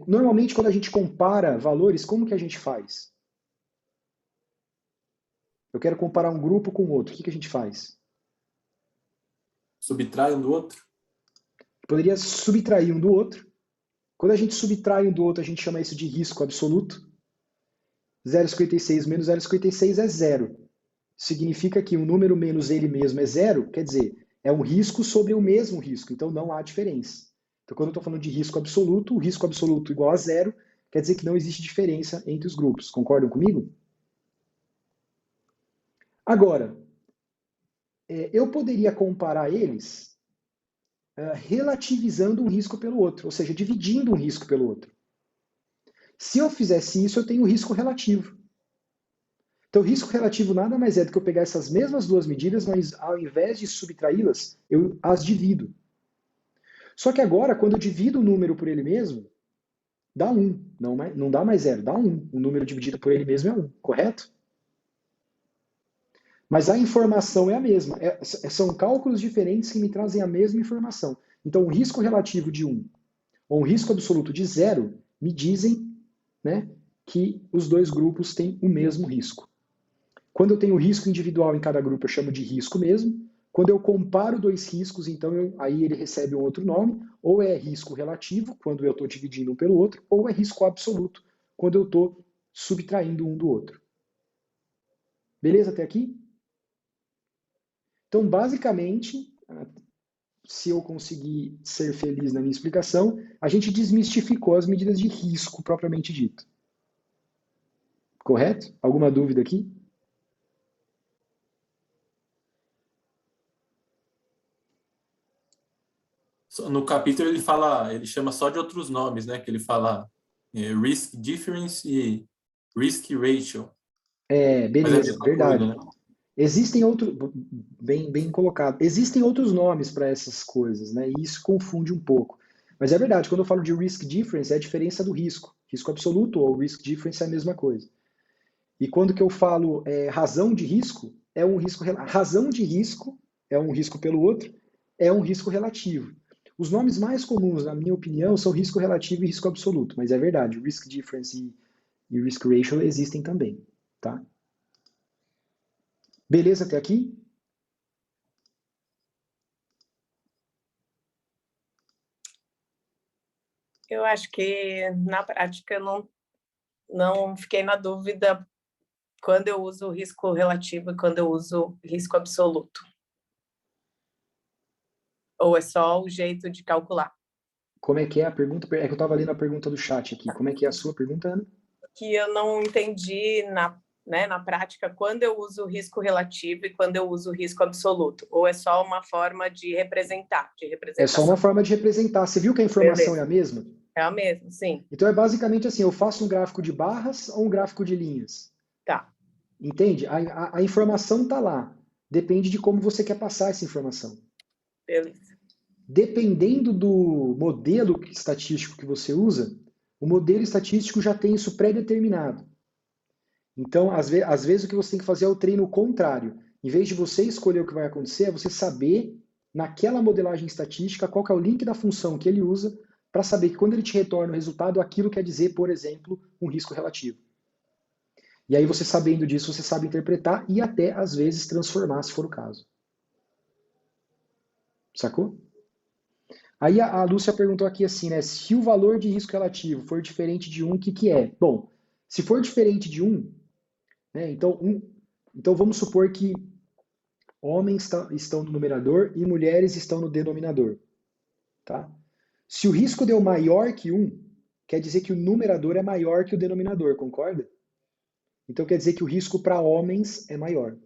Normalmente, quando a gente compara valores, como que a gente faz? Eu quero comparar um grupo com outro, o que a gente faz? Subtrai um do outro? Poderia subtrair um do outro. Quando a gente subtrai um do outro, a gente chama isso de risco absoluto. 0,56 menos 0,56 é zero. Significa que um número menos ele mesmo é zero, quer dizer, é um risco sobre o mesmo risco, então não há diferença. Então, quando eu estou falando de risco absoluto, o risco absoluto igual a zero, quer dizer que não existe diferença entre os grupos. Concordam comigo? Agora, eu poderia comparar eles relativizando um risco pelo outro, ou seja, dividindo um risco pelo outro. Se eu fizesse isso, eu tenho risco relativo. Então, o risco relativo nada mais é do que eu pegar essas mesmas duas medidas, mas ao invés de subtraí-las, eu as divido. Só que agora, quando eu divido o número por ele mesmo, dá 1. Não dá mais 0, dá 1. O número dividido por ele mesmo é 1, correto? Mas a informação é a mesma. São cálculos diferentes que me trazem a mesma informação. Então, um risco relativo de 1 ou um risco absoluto de 0 me dizem, né, que os dois grupos têm o mesmo risco. Quando eu tenho risco individual em cada grupo, eu chamo de risco mesmo. Quando eu comparo dois riscos, então aí ele recebe um outro nome, ou é risco relativo, quando eu estou dividindo um pelo outro, ou é risco absoluto, quando eu estou subtraindo um do outro. Beleza até aqui? Então, basicamente, se eu conseguir ser feliz na minha explicação, a gente desmistificou as medidas de risco propriamente dito. Correto? Alguma dúvida aqui? No capítulo ele chama só de outros nomes, né? Que ele fala risk difference e risk ratio. Beleza, verdade. Coisa, né? Existem outros, bem colocado, existem outros nomes para essas coisas, né? E isso confunde um pouco. Mas é verdade, quando eu falo de risk difference, é a diferença do risco. Risco absoluto ou risk difference é a mesma coisa. E quando que eu falo razão de risco, é um risco, razão de risco é um risco pelo outro, é um risco relativo. Os nomes mais comuns, na minha opinião, são risco relativo e risco absoluto, mas é verdade, risk difference e risk ratio existem também, tá? Beleza até aqui? Eu acho que na prática não fiquei na dúvida quando eu uso risco relativo e quando eu uso risco absoluto. Ou é só o jeito de calcular? Como é que é a pergunta? É que eu estava lendo a pergunta do chat aqui. Como é que é a sua pergunta, Ana? Que eu não entendi na prática quando eu uso risco relativo e quando eu uso risco absoluto. Ou é só uma forma de representar, de representação? É só uma forma de representar. Você viu que a informação Beleza. é a mesma? É a mesma, sim. Então é basicamente assim, eu faço um gráfico de barras ou um gráfico de linhas? Tá. Entende? A informação está lá. Depende de como você quer passar essa informação. Beleza. Dependendo do modelo estatístico que você usa, o modelo estatístico já tem isso pré-determinado. Então, às vezes, o que você tem que fazer é o treino contrário. Em vez de você escolher o que vai acontecer, é você saber, naquela modelagem estatística, qual que é o link da função que ele usa, para saber que quando ele te retorna o resultado, aquilo quer dizer, por exemplo, um risco relativo. E aí você sabendo disso, você sabe interpretar e até, às vezes, transformar, se for o caso. Sacou? Aí a Lúcia perguntou aqui assim, né? Se o valor de risco relativo for diferente de 1, o que que é? Bom, se for diferente de 1, né? Então vamos supor que homens estão no numerador e mulheres estão no denominador. Tá? Se o risco deu maior que 1, quer dizer que o numerador é maior que o denominador, concorda? Então quer dizer que o risco para homens é maior.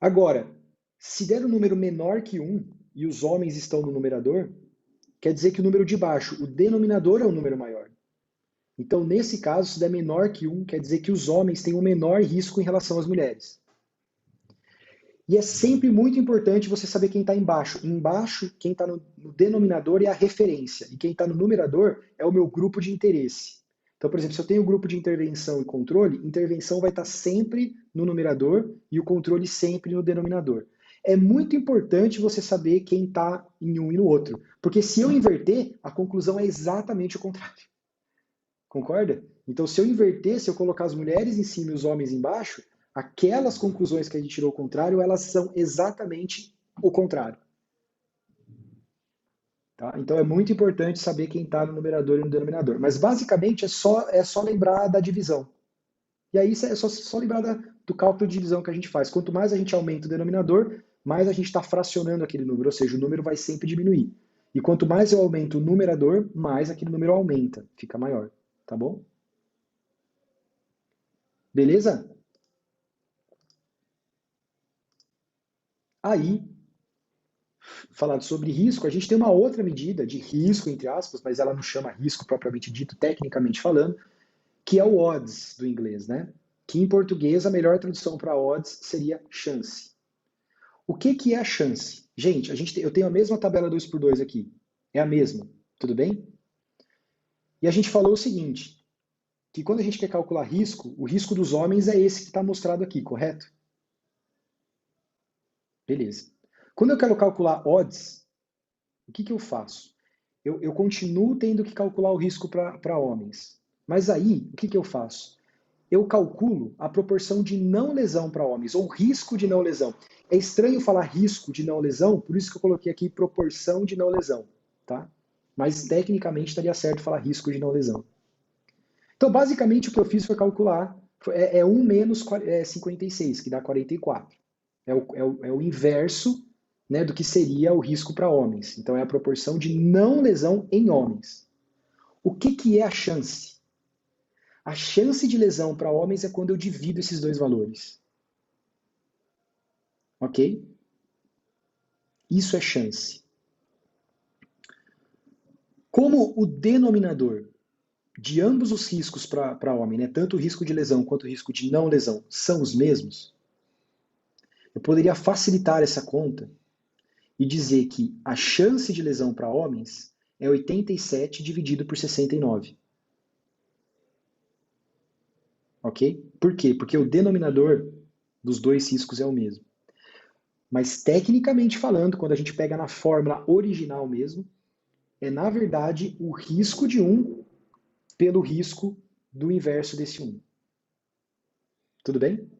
Agora, se der um número menor que 1 e os homens estão no numerador, quer dizer que o número de baixo, o denominador, é um número maior. Então, nesse caso, se der menor que 1, quer dizer que os homens têm um menor risco em relação às mulheres. E é sempre muito importante você saber quem está embaixo. Embaixo, quem está no denominador é a referência. E quem está no numerador é o meu grupo de interesse. Então, por exemplo, se eu tenho o grupo de intervenção e controle, intervenção vai estar sempre no numerador e o controle sempre no denominador. É muito importante você saber quem está em um e no outro. Porque se eu inverter, a conclusão é exatamente o contrário. Concorda? Então, se eu inverter, se eu colocar as mulheres em cima e os homens embaixo, aquelas conclusões que a gente tirou ao contrário, elas são exatamente o contrário. Tá? Então é muito importante saber quem está no numerador e no denominador. Mas basicamente é só lembrar da divisão. E aí é só lembrar do cálculo de divisão que a gente faz. Quanto mais a gente aumenta o denominador, mais a gente está fracionando aquele número, ou seja, o número vai sempre diminuir. E quanto mais eu aumento o numerador, mais aquele número aumenta, fica maior. Tá bom? Beleza? Aí, falando sobre risco, a gente tem uma outra medida de risco, entre aspas, mas ela não chama risco propriamente dito, tecnicamente falando, que é o odds do inglês, né? Que em português a melhor tradução para odds seria chance. O que é a chance? Gente, eu tenho a mesma tabela 2x2 aqui. É a mesma, tudo bem? E a gente falou o seguinte, que quando a gente quer calcular risco, o risco dos homens é esse que está mostrado aqui, correto? Beleza. Quando eu quero calcular odds, o que eu faço? Eu continuo tendo que calcular o risco para homens. Mas aí, o que eu faço? Eu calculo a proporção de não lesão para homens, ou risco de não lesão. É estranho falar risco de não lesão, por isso que eu coloquei aqui proporção de não lesão. Tá? Mas tecnicamente estaria certo falar risco de não lesão. Então, basicamente, o que eu fiz foi calcular, 1 menos 56, que dá 44. É o inverso, né, do que seria o risco para homens. Então, é a proporção de não lesão em homens. O que é a chance? A chance de lesão para homens é quando eu divido esses dois valores. Ok? Isso é chance. Como o denominador de ambos os riscos para homem, né, tanto o risco de lesão quanto o risco de não lesão, são os mesmos, eu poderia facilitar essa conta e dizer que a chance de lesão para homens é 87 dividido por 69. Ok? Por quê? Porque o denominador dos dois riscos é o mesmo. Mas tecnicamente falando, quando a gente pega na fórmula original mesmo, é na verdade o risco de 1 pelo risco do inverso desse 1. Tudo bem?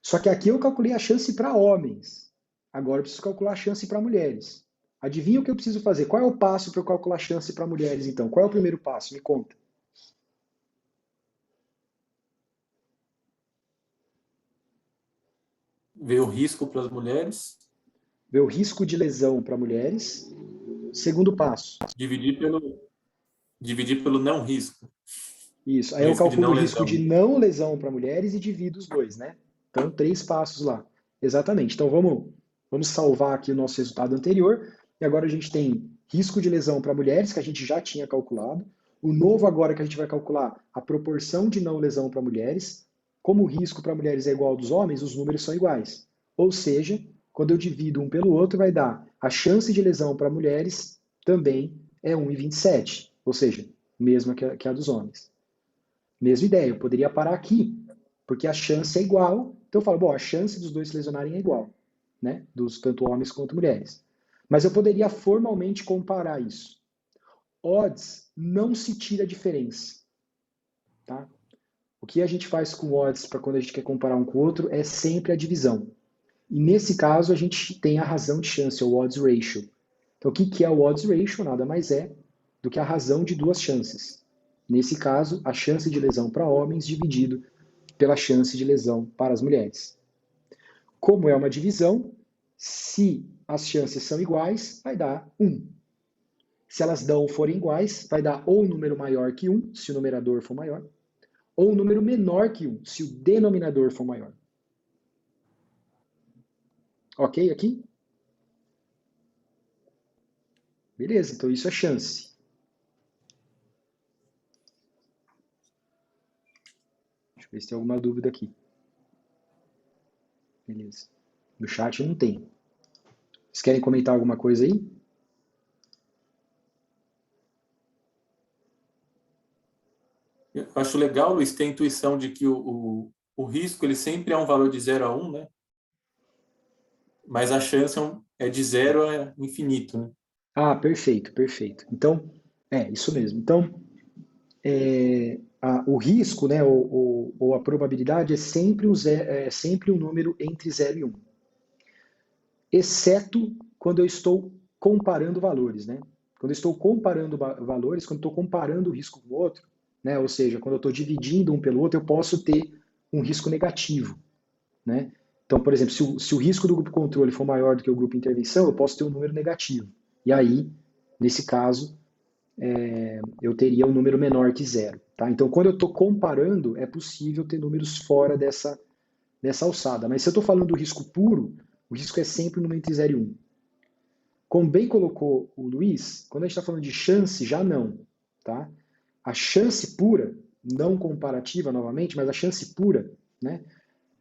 Só que aqui eu calculei a chance para homens. Agora eu preciso calcular a chance para mulheres. Adivinha o que eu preciso fazer? Qual é o passo para eu calcular a chance para mulheres, então? Qual é o primeiro passo? Me conta. Ver o risco para as mulheres. Ver o risco de lesão para mulheres. Segundo passo. Dividir pelo não risco. Isso. Aí eu calculo o risco de não lesão para mulheres e divido os dois, né? Então, 3 passos lá. Exatamente. Então, vamos salvar aqui o nosso resultado anterior. E agora a gente tem risco de lesão para mulheres, que a gente já tinha calculado. O novo agora que a gente vai calcular a proporção de não lesão para mulheres. Como o risco para mulheres é igual ao dos homens, os números são iguais. Ou seja, quando eu divido um pelo outro, vai dar a chance de lesão para mulheres também é 1,27. Ou seja, mesma que a dos homens. Mesma ideia, eu poderia parar aqui, porque a chance é igual. Então eu falo, bom, a chance dos dois se lesionarem é igual, né? Dos tanto homens quanto mulheres. Mas eu poderia formalmente comparar isso. Odds não se tira a diferença. tá? O que a gente faz com odds para quando a gente quer comparar um com o outro é sempre a divisão. E nesse caso a gente tem a razão de chance, o odds ratio. Então o que é o odds ratio? Nada mais é do que a razão de duas chances. Nesse caso, a chance de lesão para homens dividido pela chance de lesão para as mulheres. Como é uma divisão, se as chances são iguais, vai dar 1. Se elas não forem iguais, vai dar ou um número maior que 1, se o numerador for maior, ou um número menor que 1, se o denominador for maior. Ok aqui? Beleza, então isso é chance. Deixa eu ver se tem alguma dúvida aqui. Beleza. No chat não tem. Vocês querem comentar alguma coisa aí? Eu acho legal, Luiz, ter a intuição de que o risco ele sempre é um valor de 0 a 1, né? Mas a chance é de 0 a infinito, né? Ah, perfeito, perfeito. Então, é isso mesmo. Então, o risco, né, ou a probabilidade é sempre um número entre 0 e 1. Exceto quando eu estou comparando valores, né? Quando eu estou comparando valores, quando eu estou comparando o risco com o outro, né? Ou seja, quando eu estou dividindo um pelo outro, eu posso ter um risco negativo, né? Então, por exemplo, se o risco do grupo controle for maior do que o grupo intervenção, eu posso ter um número negativo. E aí, nesse caso, eu teria um número menor que 0. Tá? Então, quando eu estou comparando, é possível ter números fora dessa alçada. Mas se eu estou falando do risco puro, o risco é sempre um número entre 0 e 1. Como bem colocou o Luiz, quando a gente está falando de chance, já não. Tá? A chance pura, não comparativa novamente, mas a chance pura, né?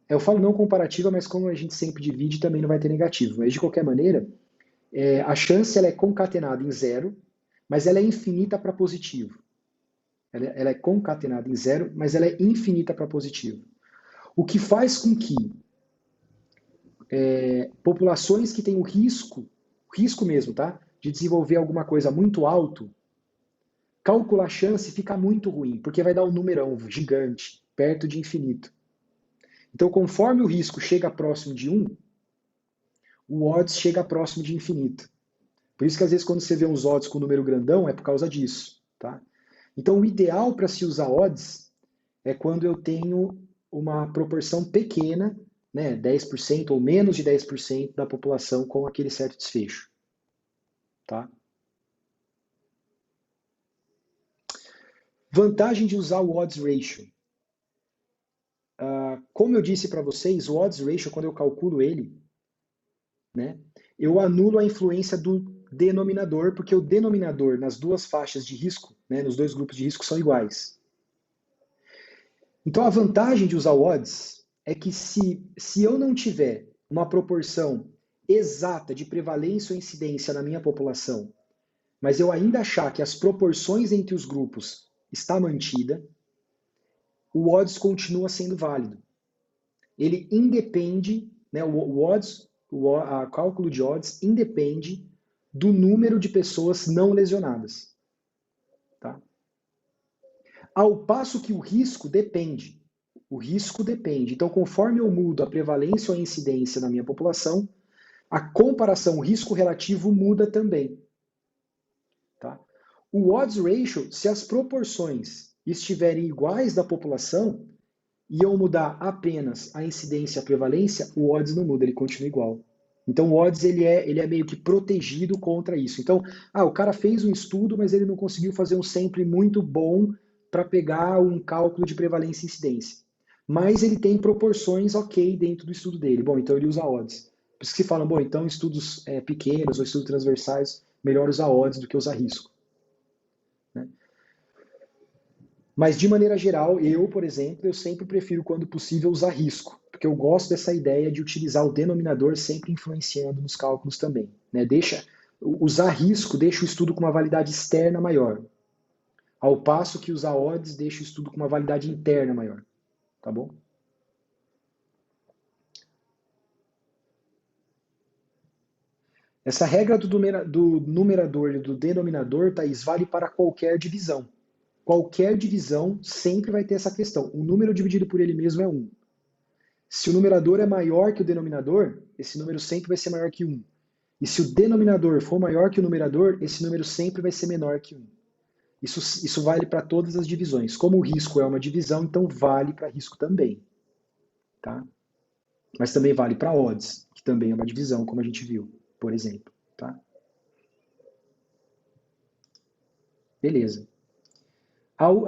Eu falo não comparativa, mas como a gente sempre divide, também não vai ter negativo. Mas de qualquer maneira, a chance ela é concatenada em 0, mas ela é infinita para positivo. Ela é concatenada em 0, mas ela é infinita para positivo. O que faz com que populações que têm o risco mesmo, tá, de desenvolver alguma coisa muito alto, calcular a chance fica muito ruim, porque vai dar um numerão gigante, perto de infinito. Então, conforme o risco chega próximo de 1, o odds chega próximo de infinito. Por isso que às vezes quando você vê uns odds com número grandão, é por causa disso. Tá? Então, o ideal para se usar odds é quando eu tenho uma proporção pequena, né, 10% ou menos de 10% da população com aquele certo desfecho. Tá? Vantagem de usar o odds ratio. Como eu disse para vocês, o odds ratio, quando eu calculo ele, né, eu anulo a influência do denominador, porque o denominador nas duas faixas de risco, né, nos dois grupos de risco, são iguais. Então a vantagem de usar o odds é que se eu não tiver uma proporção exata de prevalência ou incidência na minha população, mas eu ainda achar que as proporções entre os grupos está mantida, o odds continua sendo válido. Ele independe, né, o cálculo de odds independe do número de pessoas não lesionadas. Tá? Ao passo que o risco depende. O risco depende. Então, conforme eu mudo a prevalência ou a incidência na minha população, a comparação, o risco relativo muda também. Tá? O odds ratio, se as proporções estiverem iguais da população, e eu mudar apenas a incidência e a prevalência, o odds não muda, ele continua igual. Então o odds ele é meio que protegido contra isso. Então, o cara fez um estudo, mas ele não conseguiu fazer um sample muito bom para pegar um cálculo de prevalência e incidência. Mas ele tem proporções ok dentro do estudo dele. Bom, então ele usa odds. Por isso que se falam, bom, então estudos pequenos ou estudos transversais, melhor usar odds do que usar risco. Né? Mas, de maneira geral, eu, por exemplo, eu sempre prefiro, quando possível, usar risco, porque eu gosto dessa ideia de utilizar o denominador sempre influenciando nos cálculos também. Né? Usar risco deixa o estudo com uma validade externa maior, ao passo que usar odds deixa o estudo com uma validade interna maior. Tá bom? Essa regra do numerador e do denominador, Thaís, vale para qualquer divisão. qualquer divisão sempre vai ter essa questão. O número dividido por ele mesmo é 1. Se o numerador é maior que o denominador, esse número sempre vai ser maior que 1. E se o denominador for maior que o numerador, esse número sempre vai ser menor que 1. Isso vale para todas as divisões. Como o risco é uma divisão, então vale para risco também. Tá? Mas também vale para odds, que também é uma divisão, como a gente viu, por exemplo. Tá? Beleza.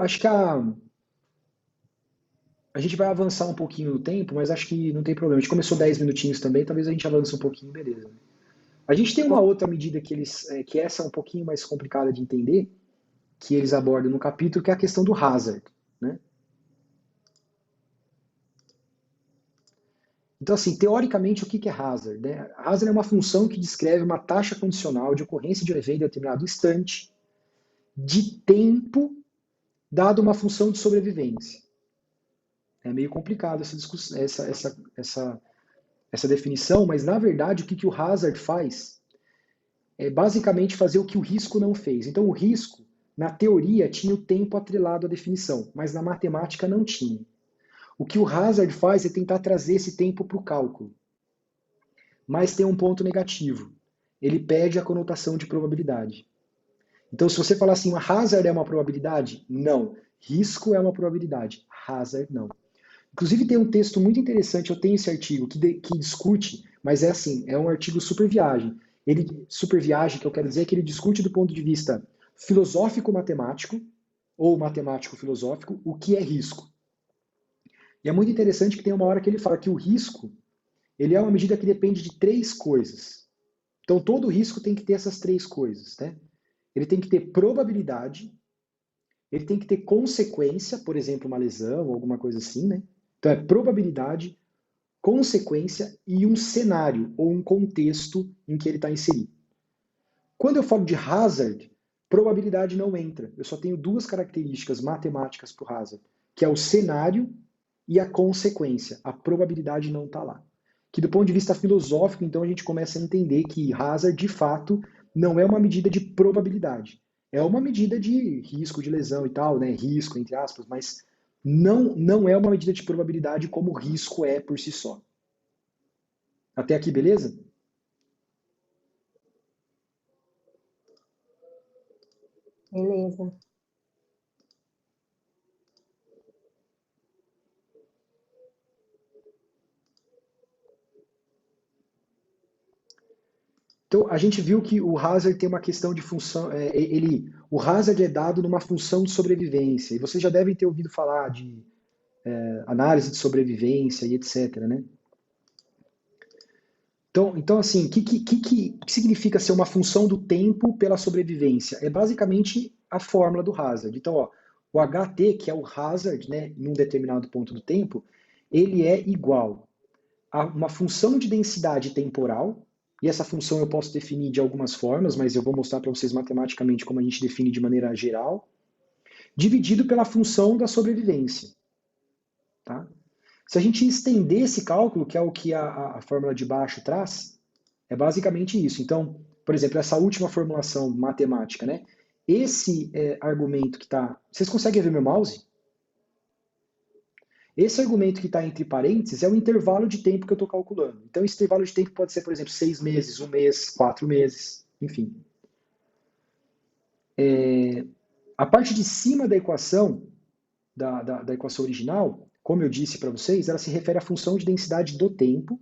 Acho que a gente vai avançar um pouquinho no tempo, mas acho que não tem problema. A gente começou 10 minutinhos também, talvez a gente avance um pouquinho, beleza. A gente tem uma outra medida que essa é um pouquinho mais complicada de entender, que eles abordam no capítulo, que é a questão do hazard. Né? Então, assim, teoricamente, o que é hazard? Né? Hazard é uma função que descreve uma taxa condicional de ocorrência de um evento em determinado instante de tempo dado uma função de sobrevivência. É meio complicado essa definição, mas, na verdade, o que o hazard faz é basicamente fazer o que o risco não fez. Então, o risco, na teoria, tinha o tempo atrelado à definição, mas na matemática não tinha. O que o hazard faz é tentar trazer esse tempo para o cálculo. Mas tem um ponto negativo. Ele perde a conotação de probabilidade. Então, se você falar assim, uma hazard é uma probabilidade? Não. Risco é uma probabilidade. Hazard, não. Inclusive, tem um texto muito interessante, eu tenho esse artigo, que discute, mas é assim, é um artigo super viagem. Super viagem, que eu quero dizer, é que ele discute do ponto de vista filosófico-matemático, ou matemático-filosófico, o que é risco. E é muito interessante que tem uma hora que ele fala que o risco, ele é uma medida que depende de 3 coisas. Então, todo risco tem que ter essas 3 coisas. Né? Ele tem que ter probabilidade, ele tem que ter consequência, por exemplo, uma lesão, alguma coisa assim. Né? Então, é probabilidade, consequência e um cenário, ou um contexto em que ele está inserido. Quando eu falo de hazard, probabilidade não entra. Eu só tenho 2 características matemáticas para o hazard, que é o cenário e a consequência. A probabilidade não está lá. Que do ponto de vista filosófico, então, a gente começa a entender que hazard, de fato, não é uma medida de probabilidade. É uma medida de risco de lesão e tal, né? Risco, entre aspas, mas não é uma medida de probabilidade como o risco é por si só. Até aqui, beleza? Beleza. Então, a gente viu que o hazard tem uma questão de função, o hazard é dado numa função de sobrevivência, e vocês já devem ter ouvido falar de análise de sobrevivência e etc. Né? Então assim, o que significa ser uma função do tempo pela sobrevivência? É basicamente a fórmula do hazard. Então, ó, o HT, que é o hazard, né, num determinado ponto do tempo, ele é igual a uma função de densidade temporal, e essa função eu posso definir de algumas formas, mas eu vou mostrar para vocês matematicamente como a gente define de maneira geral, dividido pela função da sobrevivência. Tá? Se a gente estender esse cálculo, que é o que a fórmula de baixo traz, é basicamente isso. Então, por exemplo, essa última formulação matemática, né? Esse argumento que está... Vocês conseguem ver meu mouse? Esse argumento que está entre parênteses é o intervalo de tempo que eu estou calculando. Então, esse intervalo de tempo pode ser, por exemplo, 6 meses, 1 mês, 4 meses, enfim. A parte de cima da equação, da equação original, como eu disse para vocês, ela se refere à função de densidade do tempo,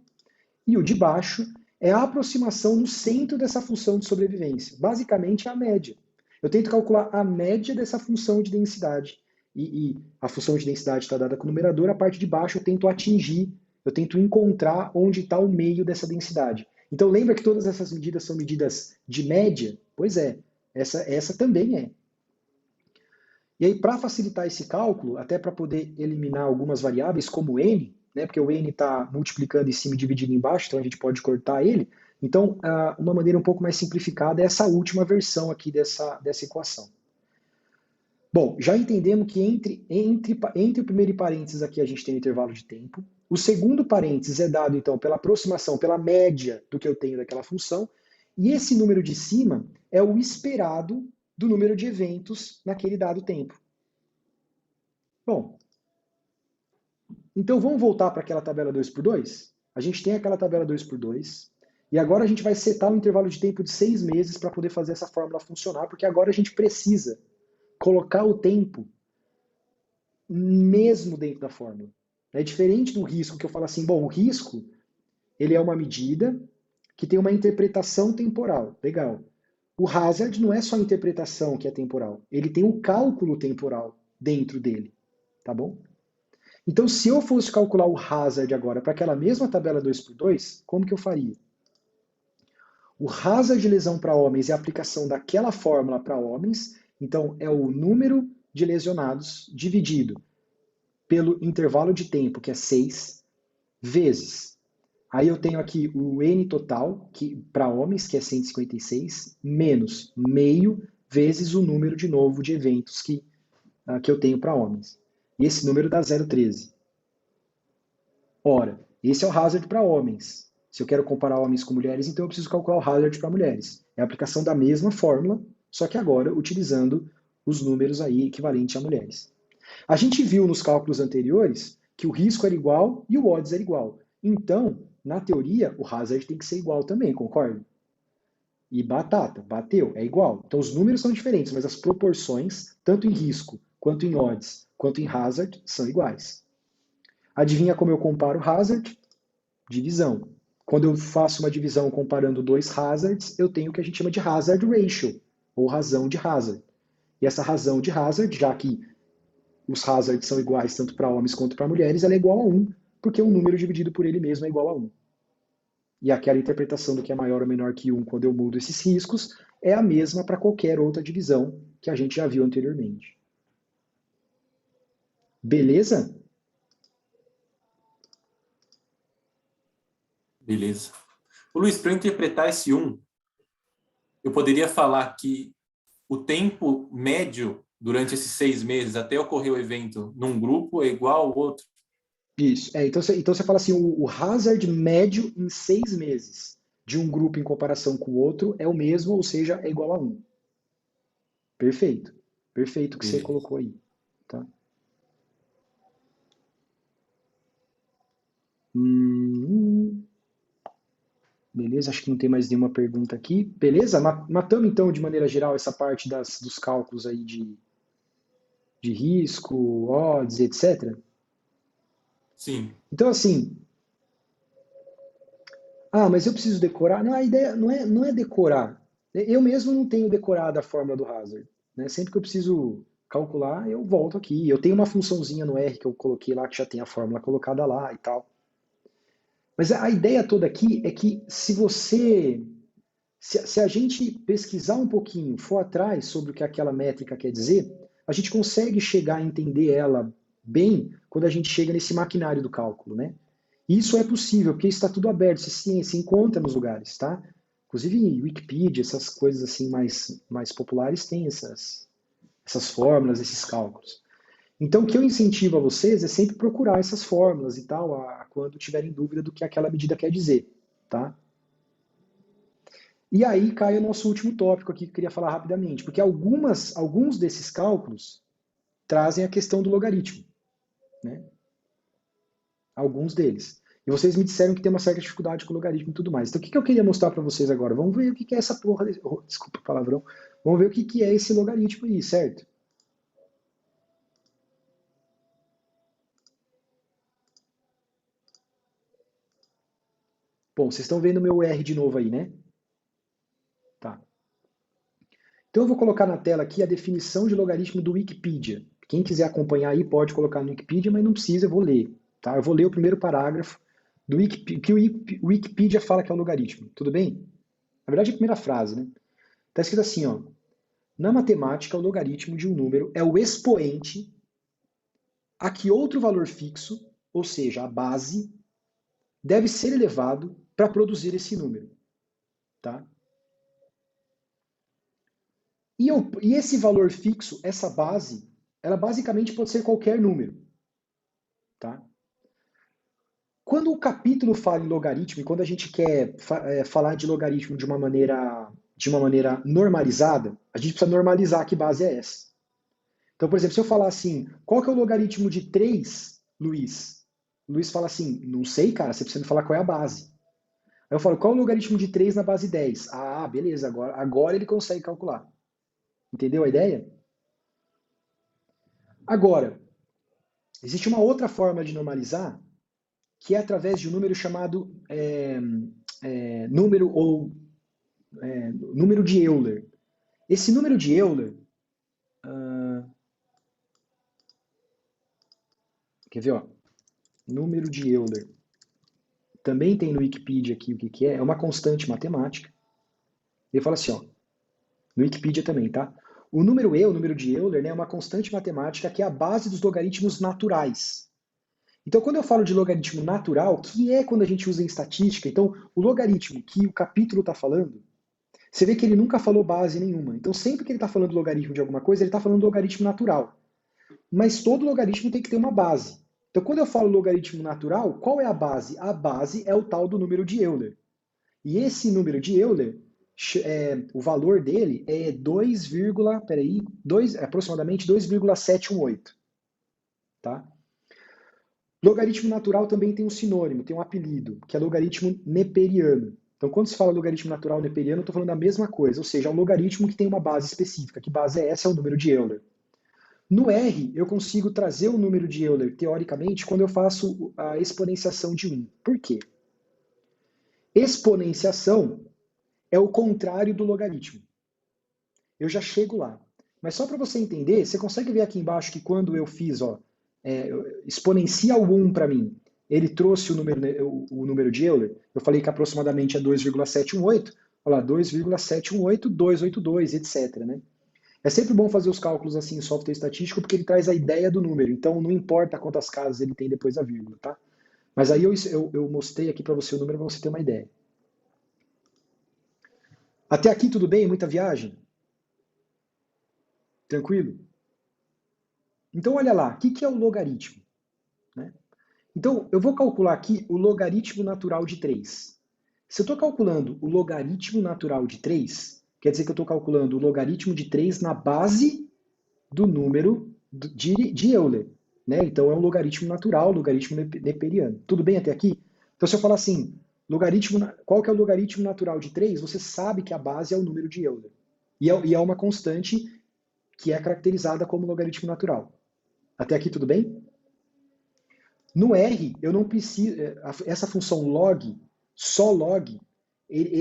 e o de baixo é a aproximação no centro dessa função de sobrevivência. Basicamente, é a média. Eu tento calcular a média dessa função de densidade. E a função de densidade está dada com o numerador, a parte de baixo eu tento atingir, eu tento encontrar onde está o meio dessa densidade. Então lembra que todas essas medidas são medidas de média? Pois é, essa também é. E aí, para facilitar esse cálculo, até para poder eliminar algumas variáveis, como n, né, porque o n está multiplicando em cima e dividindo embaixo, então a gente pode cortar ele. Então, uma maneira um pouco mais simplificada é essa última versão aqui dessa equação. Bom, já entendemos que entre o primeiro parênteses aqui a gente tem o intervalo de tempo. O segundo parênteses é dado, então, pela aproximação, pela média do que eu tenho daquela função. E esse número de cima é o esperado do número de eventos naquele dado tempo. Bom, então vamos voltar para aquela tabela 2x2? A gente tem aquela tabela 2x2, e agora a gente vai setar um intervalo de tempo de 6 meses para poder fazer essa fórmula funcionar, porque agora a gente precisa colocar o tempo mesmo dentro da fórmula. É diferente do risco, que eu falo assim, bom, o risco, ele é uma medida que tem uma interpretação temporal. Legal. O hazard não é só a interpretação que é temporal, ele tem um cálculo temporal dentro dele, tá bom? Então, se eu fosse calcular o hazard agora para aquela mesma tabela 2x2, como que eu faria? O hazard de lesão para homens é a aplicação daquela fórmula para homens, então é o número de lesionados dividido pelo intervalo de tempo, que é 6, vezes. Aí eu tenho aqui o N total, que para homens, que é 156, menos meio vezes o número de novo de eventos que eu tenho para homens. E esse número dá 0,13. Ora, esse é o hazard para homens. Se eu quero comparar homens com mulheres, então eu preciso calcular o hazard para mulheres. É a aplicação da mesma fórmula, só que agora utilizando os números aí equivalentes a mulheres. A gente viu nos cálculos anteriores que o risco era igual e o odds era igual. Então, na teoria, o hazard tem que ser igual também, concorda? E batata, bateu, é igual. Então os números são diferentes, mas as proporções, tanto em risco, quanto em odds, quanto em hazard, são iguais. Adivinha como eu comparo hazard? Divisão. Quando eu faço uma divisão comparando dois hazards, eu tenho o que a gente chama de hazard ratio, ou razão de hazard. E essa razão de hazard, já que os hazards são iguais tanto para homens quanto para mulheres, ela é igual a 1, porque o número dividido por ele mesmo é igual a 1. E aquela interpretação do que é maior ou menor que 1 quando eu mudo esses riscos é a mesma para qualquer outra divisão que a gente já viu anteriormente. Beleza? Beleza. Ô, Luiz, para eu interpretar esse 1, eu poderia falar que o tempo médio durante esses 6 meses até ocorrer o evento num grupo é igual ao outro? Isso. Então você fala assim, o hazard médio em 6 meses de um grupo em comparação com o outro é o mesmo, ou seja, é igual a 1. Perfeito. Perfeito o que você colocou aí. Tá? Beleza, acho que não tem mais nenhuma pergunta aqui. Beleza? Matamos então, de maneira geral, essa parte dos cálculos aí de risco, odds, etc. Sim. Então, assim... mas eu preciso decorar? Não, a ideia não é decorar. Eu mesmo não tenho decorado a fórmula do hazard. Né? Sempre que eu preciso calcular, eu volto aqui. Eu tenho uma funçãozinha no R que eu coloquei lá, que já tem a fórmula colocada lá e tal. Mas a ideia toda aqui é que se a gente pesquisar um pouquinho, for atrás sobre o que aquela métrica quer dizer, a gente consegue chegar a entender ela bem quando a gente chega nesse maquinário do cálculo, né? E isso é possível, porque está tudo aberto, se encontra nos lugares, tá? Inclusive em Wikipedia, essas coisas assim mais populares têm essas fórmulas, esses cálculos. Então, o que eu incentivo a vocês é sempre procurar essas fórmulas e tal, quando tiverem dúvida do que aquela medida quer dizer, tá? E aí cai o nosso último tópico aqui que eu queria falar rapidamente, porque alguns desses cálculos trazem a questão do logaritmo, né? Alguns deles. E vocês me disseram que tem uma certa dificuldade com o logaritmo e tudo mais. Então, o que eu queria mostrar para vocês agora? Vamos ver o que é essa porra... Desculpa o palavrão. Vamos ver o que é esse logaritmo aí, certo? Bom, vocês estão vendo o meu R de novo aí, né? Tá. Então eu vou colocar na tela aqui a definição de logaritmo do Wikipedia. Quem quiser acompanhar aí pode colocar no Wikipedia, mas não precisa, eu vou ler. Tá? Eu vou ler o primeiro parágrafo do que o Wikipedia fala que é o logaritmo. Tudo bem? Na verdade, é a primeira frase, né? Está escrito assim, ó. Na matemática, o logaritmo de um número é o expoente a que outro valor fixo, ou seja, a base, deve ser elevado para produzir esse número. Tá? E esse valor fixo, essa base, ela basicamente pode ser qualquer número. Tá? Quando o capítulo fala em logaritmo, e quando a gente quer falar de logaritmo de uma maneira normalizada, a gente precisa normalizar que base é essa. Então, por exemplo, se eu falar assim, qual que é o logaritmo de 3, Luiz? Luiz fala assim, não sei, cara, você precisa me falar qual é a base. Aí eu falo, qual é o logaritmo de 3 na base 10? Ah, beleza, agora ele consegue calcular. Entendeu a ideia? Agora, existe uma outra forma de normalizar, que é através de um número chamado número de Euler. Esse número de Euler, quer ver, ó? Número de Euler. Também tem no Wikipedia aqui o que é. É uma constante matemática. Ele fala assim, ó. No Wikipedia também, tá? O número o número de Euler, né, é uma constante matemática que é a base dos logaritmos naturais. Então, quando eu falo de logaritmo natural, que é quando a gente usa em estatística, então, o logaritmo que o capítulo está falando, você vê que ele nunca falou base nenhuma. Então, sempre que ele está falando logaritmo de alguma coisa, ele está falando logaritmo natural. Mas todo logaritmo tem que ter uma base. Então, quando eu falo logaritmo natural, qual é a base? A base é o tal do número de Euler. E esse número de Euler, o valor dele é aproximadamente 2,718. Tá? Logaritmo natural também tem um sinônimo, tem um apelido, que é logaritmo neperiano. Então, quando se fala logaritmo natural neperiano, eu estou falando a mesma coisa, ou seja, é um logaritmo que tem uma base específica. Que base é essa? É o número de Euler. No R, eu consigo trazer o número de Euler, teoricamente, quando eu faço a exponenciação de 1. Por quê? Exponenciação é o contrário do logaritmo. Eu já chego lá. Mas só para você entender, você consegue ver aqui embaixo que quando eu fiz, exponencia o 1 para mim, ele trouxe o número de Euler. Eu falei que aproximadamente é 2,718. Olha lá, 2,718, 282, etc. Né? É sempre bom fazer os cálculos assim em software estatístico, porque ele traz a ideia do número. Então, não importa quantas casas ele tem depois da vírgula, tá? Mas aí eu mostrei aqui para você o número para você ter uma ideia. Até aqui tudo bem? Muita viagem? Tranquilo? Então, olha lá, o que é o logaritmo? Né? Então, eu vou calcular aqui o logaritmo natural de 3. Se eu estou calculando o logaritmo natural de 3, quer dizer que eu estou calculando o logaritmo de 3 na base do número de Euler. Né? Então, é um logaritmo natural, logaritmo neperiano. Tudo bem até aqui? Então, se eu falar assim, qual que é o logaritmo natural de 3? Você sabe que a base é o número de Euler. E é uma constante que é caracterizada como logaritmo natural. Até aqui tudo bem? No R, eu não preciso. Essa função log, só log,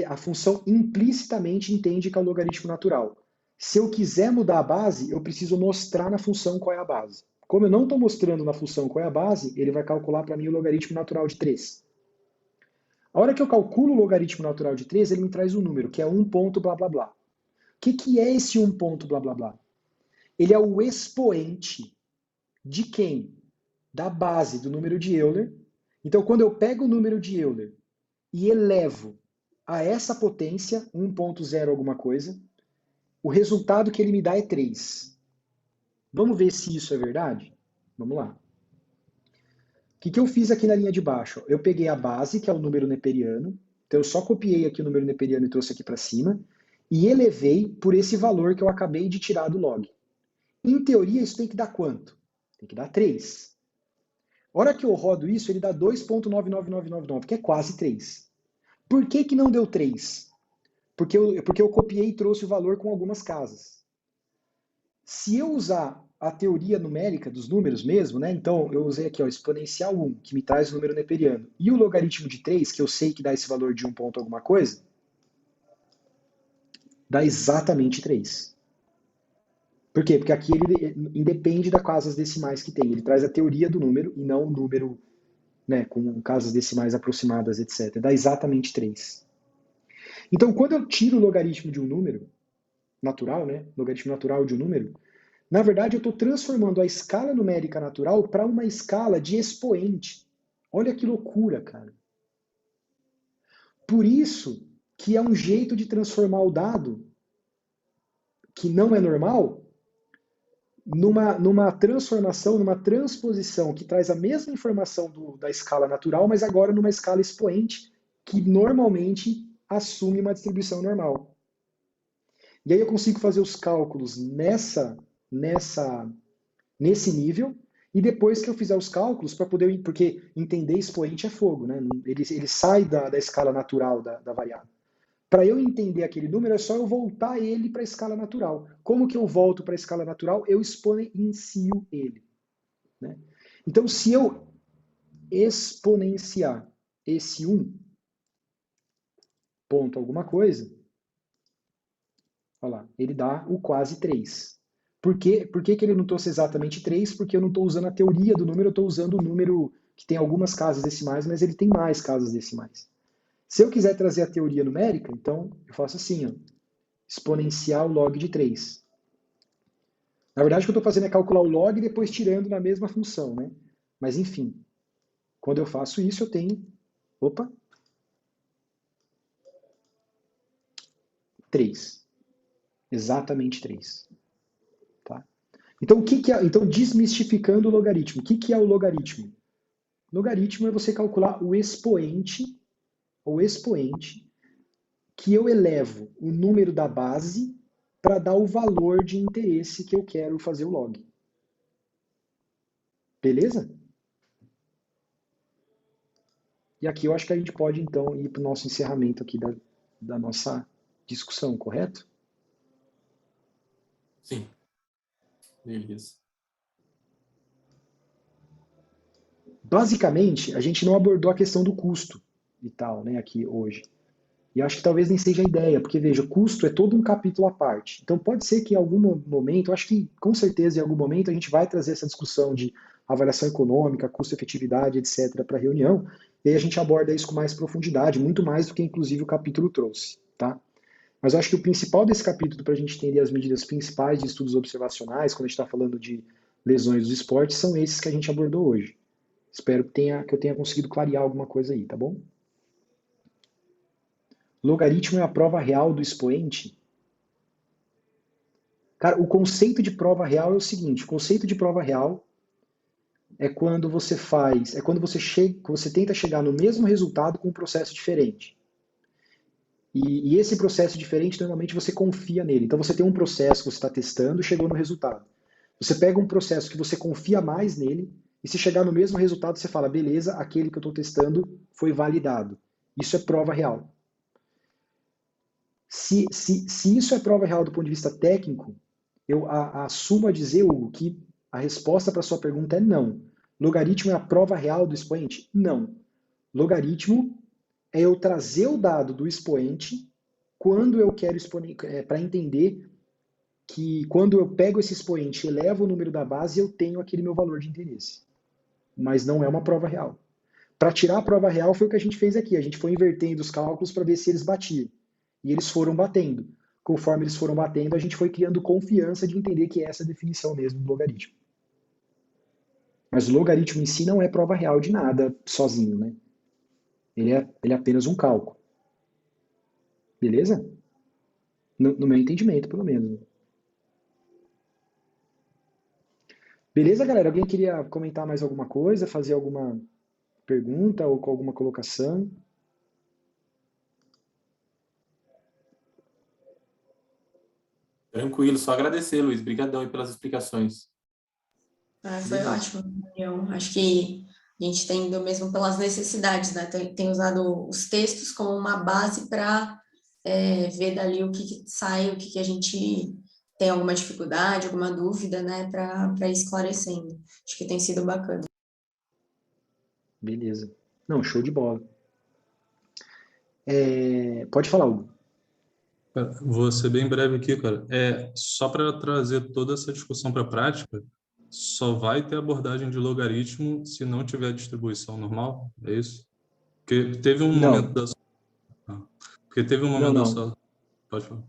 a função implicitamente entende que é o logaritmo natural. Se eu quiser mudar a base, eu preciso mostrar na função qual é a base. Como eu não estou mostrando na função qual é a base, ele vai calcular para mim o logaritmo natural de 3. A hora que eu calculo o logaritmo natural de 3, ele me traz um número, que é 1 ponto blá blá blá. O que é esse 1 ponto blá blá blá? Ele é o expoente de quem? Da base do número de Euler. Então, quando eu pego o número de Euler e elevo a essa potência, 1.0 alguma coisa, o resultado que ele me dá é 3. Vamos ver se isso é verdade? Vamos lá. O que eu fiz aqui na linha de baixo? Eu peguei a base, que é o número neperiano, então eu só copiei aqui o número neperiano e trouxe aqui para cima, e elevei por esse valor que eu acabei de tirar do log. Em teoria, isso tem que dar quanto? Tem que dar 3. A hora que eu rodo isso, ele dá 2.99999, que é quase 3. Por que não deu 3? Porque eu copiei e trouxe o valor com algumas casas. Se eu usar a teoria numérica dos números mesmo, né? Então eu usei aqui, exponencial 1, que me traz o número neperiano, e o logaritmo de 3, que eu sei que dá esse valor de 1 ponto alguma coisa, dá exatamente 3. Por quê? Porque aqui ele independe das casas decimais que tem. Ele traz a teoria do número e não o número, né, com casas decimais aproximadas, etc. Dá exatamente 3. Então, quando eu tiro o logaritmo de um número natural, né, logaritmo natural de um número, na verdade eu estou transformando a escala numérica natural para uma escala de expoente. Olha que loucura, cara. Por isso que é um jeito de transformar o dado que não é normal numa transformação, numa transposição que traz a mesma informação da escala natural, mas agora numa escala expoente que normalmente assume uma distribuição normal. E aí eu consigo fazer os cálculos nessa nesse nível, e depois que eu fizer os cálculos, para poder, porque entender expoente é fogo, né? Ele sai da escala natural da variável. Para eu entender aquele número, é só eu voltar ele para a escala natural. Como que eu volto para a escala natural? Eu exponencio ele, né? Então, se eu exponenciar esse 1, ponto alguma coisa, olha lá, ele dá o quase 3. Por que ele não trouxe exatamente 3? Porque eu não estou usando a teoria do número, eu estou usando o número que tem algumas casas decimais, mas ele tem mais casas decimais. Se eu quiser trazer a teoria numérica, então eu faço assim, ó, exponencial log de 3. Na verdade, o que eu estou fazendo é calcular o log e depois tirando na mesma função, né? Mas enfim, quando eu faço isso, eu tenho, opa, 3. Exatamente 3. Tá? Então, então, desmistificando o logaritmo. O que é o logaritmo? Logaritmo é você calcular o expoente, que eu elevo o número da base para dar o valor de interesse que eu quero fazer o log. Beleza? E aqui eu acho que a gente pode, então, ir para o nosso encerramento aqui da nossa discussão, correto? Sim. Beleza. Basicamente, a gente não abordou a questão do custo e tal, né, aqui hoje. E acho que talvez nem seja a ideia, porque veja, custo é todo um capítulo à parte. Então pode ser que em algum momento, eu acho que com certeza em algum momento a gente vai trazer essa discussão de avaliação econômica, custo-efetividade, etc. para a reunião, e aí a gente aborda isso com mais profundidade, muito mais do que inclusive o capítulo trouxe, tá? Mas eu acho que o principal desse capítulo, para a gente entender as medidas principais de estudos observacionais, quando a gente está falando de lesões dos esportes, são esses que a gente abordou hoje. Espero que eu tenha conseguido clarear alguma coisa aí, tá bom? Logaritmo é a prova real do expoente? Cara, o conceito de prova real é o seguinte, o conceito de prova real é quando você você tenta chegar no mesmo resultado com um processo diferente. E esse processo diferente, normalmente você confia nele. Então você tem um processo que você está testando e chegou no resultado. Você pega um processo que você confia mais nele, e se chegar no mesmo resultado, você fala, beleza, aquele que eu estou testando foi validado. Isso é prova real. Se isso é prova real do ponto de vista técnico, eu assumo a dizer, Hugo, que a resposta para a sua pergunta é não. Logaritmo é a prova real do expoente? Não. Logaritmo é eu trazer o dado do expoente quando eu quero para entender que quando eu pego esse expoente e elevo o número da base, eu tenho aquele meu valor de interesse. Mas não é uma prova real. Para tirar a prova real foi o que a gente fez aqui. A gente foi invertendo os cálculos para ver se eles batiam. E eles foram batendo. Conforme eles foram batendo, a gente foi criando confiança de entender que é essa a definição mesmo do logaritmo. Mas o logaritmo em si não é prova real de nada sozinho, né? Ele é apenas um cálculo. Beleza? No meu entendimento, pelo menos. Beleza, galera? Alguém queria comentar mais alguma coisa, fazer alguma pergunta ou com alguma colocação? Tranquilo, só agradecer, Luiz. Obrigadão aí pelas explicações. Foi ótimo. Eu acho que a gente tem ido mesmo pelas necessidades, né? Tem usado os textos como uma base para ver dali o que sai, o que a gente tem alguma dificuldade, alguma dúvida, né? Para ir esclarecendo. Acho que tem sido bacana. Beleza. Não, show de bola. Pode falar, Hugo. Vou ser bem breve aqui, cara. Só para trazer toda essa discussão para a prática, só vai ter abordagem de logaritmo se não tiver distribuição normal, é isso? Porque teve um momento da sua... Porque teve um momento da sua... Pode falar.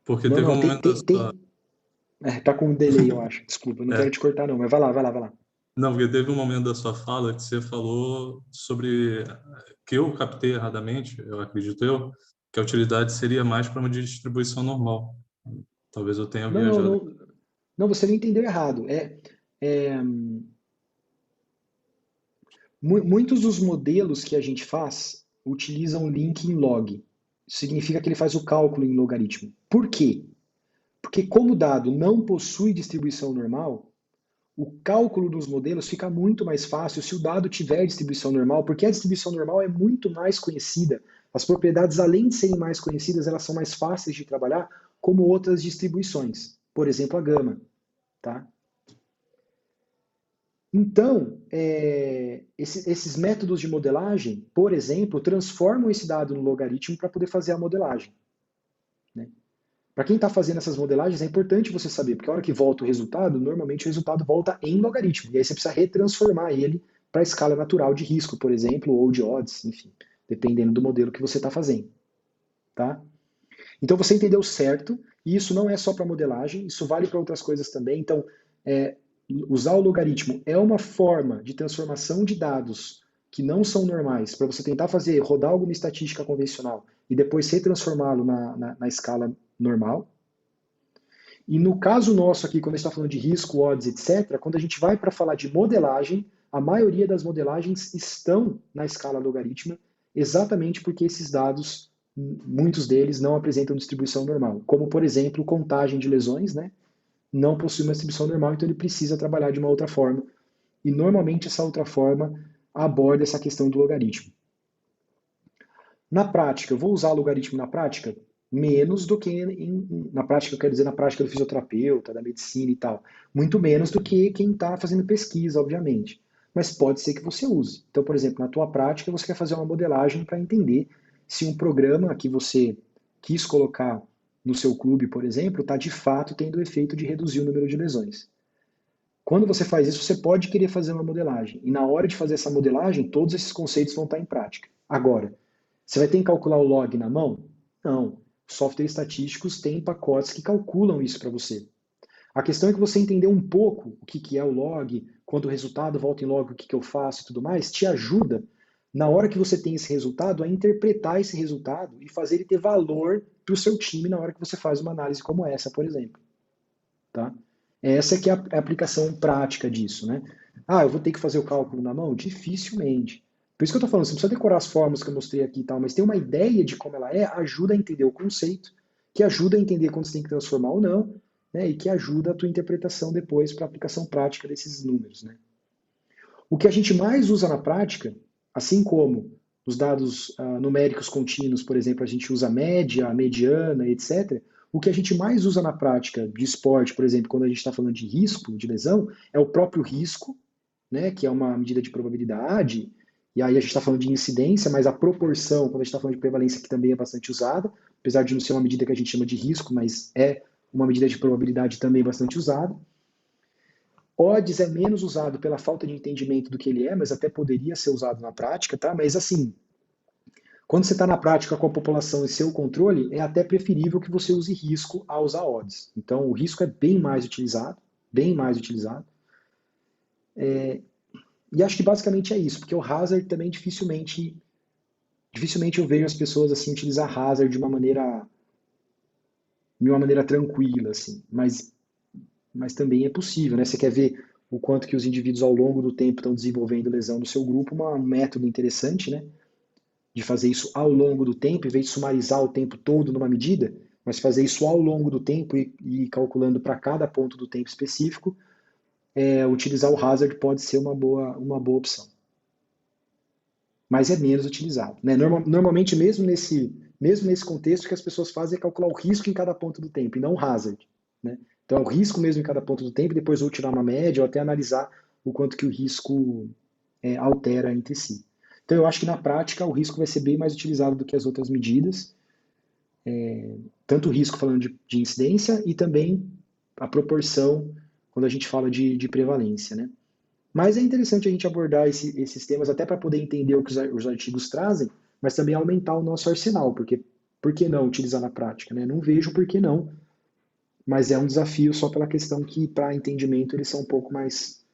Porque teve um momento da sua... Tá com um delay, eu acho. Desculpa, não quero te cortar não, mas vai lá. Não, porque teve um momento da sua fala que você falou sobre... que eu captei erradamente, eu acredito que a utilidade seria mais para uma distribuição normal. Talvez eu tenha viajado. Não, você não entendeu errado. Muitos dos modelos que a gente faz utilizam link em log. Isso significa que ele faz o cálculo em logaritmo. Por quê? Porque como o dado não possui distribuição normal, o cálculo dos modelos fica muito mais fácil se o dado tiver distribuição normal, porque a distribuição normal é muito mais conhecida. As propriedades, além de serem mais conhecidas, elas são mais fáceis de trabalhar, como outras distribuições. Por exemplo, a gama. Tá? Então, esses métodos de modelagem, por exemplo, transformam esse dado no logaritmo para poder fazer a modelagem. Né? Para quem está fazendo essas modelagens, é importante você saber, porque a hora que volta o resultado, normalmente o resultado volta em logaritmo. E aí você precisa retransformar ele para a escala natural de risco, por exemplo, ou de odds, enfim, dependendo do modelo que você está fazendo. Tá? Então você entendeu certo, e isso não é só para modelagem, isso vale para outras coisas também. Então, usar o logaritmo é uma forma de transformação de dados que não são normais, para você tentar rodar alguma estatística convencional e depois retransformá-lo na escala normal. E no caso nosso aqui, quando a gente está falando de risco, odds, etc., quando a gente vai para falar de modelagem, a maioria das modelagens estão na escala logarítmica, exatamente porque esses dados, muitos deles, não apresentam distribuição normal. Como, por exemplo, contagem de lesões, né? Não possui uma distribuição normal, então ele precisa trabalhar de uma outra forma. E normalmente essa outra forma aborda essa questão do logaritmo. Na prática, eu vou usar o logaritmo na prática? Menos do que na prática, eu quero dizer na prática do fisioterapeuta, da medicina e tal. Muito menos do que quem está fazendo pesquisa, obviamente. Mas pode ser que você use. Então, por exemplo, na tua prática, você quer fazer uma modelagem para entender se um programa que você quis colocar no seu clube, por exemplo, está de fato tendo o efeito de reduzir o número de lesões. Quando você faz isso, você pode querer fazer uma modelagem. E na hora de fazer essa modelagem, todos esses conceitos vão estar em prática. Agora, você vai ter que calcular o log na mão? Não. Softwares estatísticos têm pacotes que calculam isso para você. A questão é que você entender um pouco o que é o log, quando o resultado volta em log, o que eu faço e tudo mais, te ajuda, na hora que você tem esse resultado, a interpretar esse resultado e fazer ele ter valor para o seu time na hora que você faz uma análise como essa, por exemplo. Tá? Essa que é a aplicação prática disso. Né? Ah, eu vou ter que fazer o cálculo na mão? Dificilmente. Por isso que eu estou falando, você não precisa decorar as fórmulas que eu mostrei aqui e tal, mas ter uma ideia de como ela é, ajuda a entender o conceito, que ajuda a entender quando você tem que transformar ou não, né, e que ajuda a tua interpretação depois para a aplicação prática desses números. Né. O que a gente mais usa na prática, assim como os dados numéricos contínuos, por exemplo, a gente usa a média, a mediana, etc., o que a gente mais usa na prática de esporte, por exemplo, quando a gente está falando de risco, de lesão, é o próprio risco, né, que é uma medida de probabilidade. E aí a gente está falando de incidência, mas a proporção, quando a gente está falando de prevalência, que também é bastante usada, apesar de não ser uma medida que a gente chama de risco, mas é uma medida de probabilidade também bastante usada. Odds é menos usado pela falta de entendimento do que ele é, mas até poderia ser usado na prática, tá? Mas assim, quando você está na prática com a população e seu controle, é até preferível que você use risco a usar odds. Então o risco é bem mais utilizado, bem mais utilizado. E acho que basicamente é isso, porque o hazard também dificilmente eu vejo as pessoas assim utilizar hazard de uma maneira tranquila, assim. Mas também é possível, né? Você quer ver o quanto que os indivíduos ao longo do tempo estão desenvolvendo lesão no seu grupo, um método interessante, né? De fazer isso ao longo do tempo, em vez de sumarizar o tempo todo numa medida, mas fazer isso ao longo do tempo e calculando para cada ponto do tempo específico, utilizar o hazard pode ser uma boa opção. Mas é menos utilizado. Né? Normalmente, mesmo nesse contexto, que as pessoas fazem é calcular o risco em cada ponto do tempo, e não o hazard. Né? Então, é o risco mesmo em cada ponto do tempo, e depois ou tirar uma média, ou até analisar o quanto que o risco altera entre si. Então, eu acho que na prática o risco vai ser bem mais utilizado do que as outras medidas. Tanto o risco falando de incidência, e também a proporção quando a gente fala de prevalência, né? Mas é interessante a gente abordar esses temas até para poder entender o que os artigos trazem, mas também aumentar o nosso arsenal, porque por que não utilizar na prática, né? Não vejo por que não, mas é um desafio só pela questão que, para entendimento, eles são um pouco mais...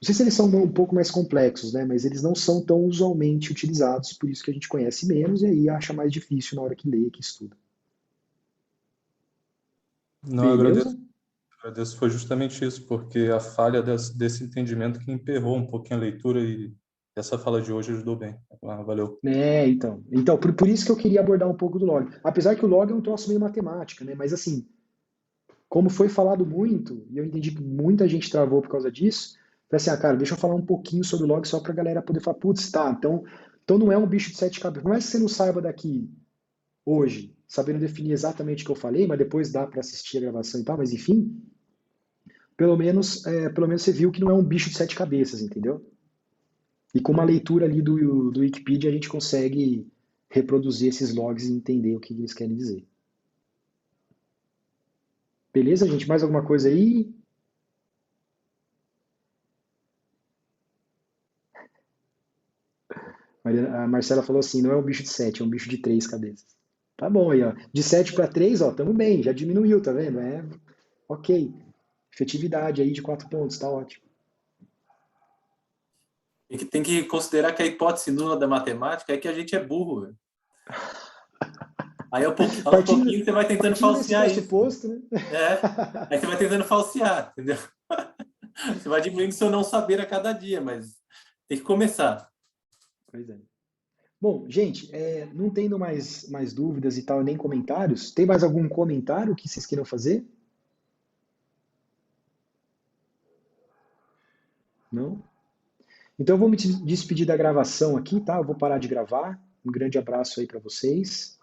Não sei se eles são um pouco mais complexos, né? Mas eles não são tão usualmente utilizados, por isso que a gente conhece menos e aí acha mais difícil na hora que lê, que estuda. Não, eu agradeço, foi justamente isso, porque a falha desse entendimento que emperrou um pouquinho a leitura e essa fala de hoje ajudou bem. Valeu. Então por isso que eu queria abordar um pouco do log. Apesar que o log é um troço meio matemática, né? Mas assim, como foi falado muito, e eu entendi que muita gente travou por causa disso, falei assim, cara, deixa eu falar um pouquinho sobre o log só pra galera poder falar, putz, tá, então não é um bicho de 7 cabeças. Por mais que você não saiba daqui hoje, sabendo definir exatamente o que eu falei, mas depois dá para assistir a gravação e tal, mas enfim, pelo menos você viu que não é um bicho de 7 cabeças, entendeu? E com uma leitura ali do Wikipedia a gente consegue reproduzir esses logs e entender o que eles querem dizer. Beleza, gente? Mais alguma coisa aí? A Marcela falou assim, não é um bicho de 7, é um bicho de 3 cabeças. Tá bom aí, ó. De 7 para 3, ó, tamo bem, já diminuiu, tá vendo? Ok. Efetividade aí de 4 pontos, tá ótimo. Tem que considerar que a hipótese nula da matemática é que a gente é burro, velho. Aí aos pouquinho você vai tentando falsear isso. Né? Aí você vai tentando falsear, entendeu? Você vai diminuindo seu não saber a cada dia, mas tem que começar. Pois é. Bom, gente, não tendo mais dúvidas e tal, nem comentários, tem mais algum comentário que vocês queiram fazer? Não? Então eu vou me despedir da gravação aqui, tá? Eu vou parar de gravar. Um grande abraço aí para vocês.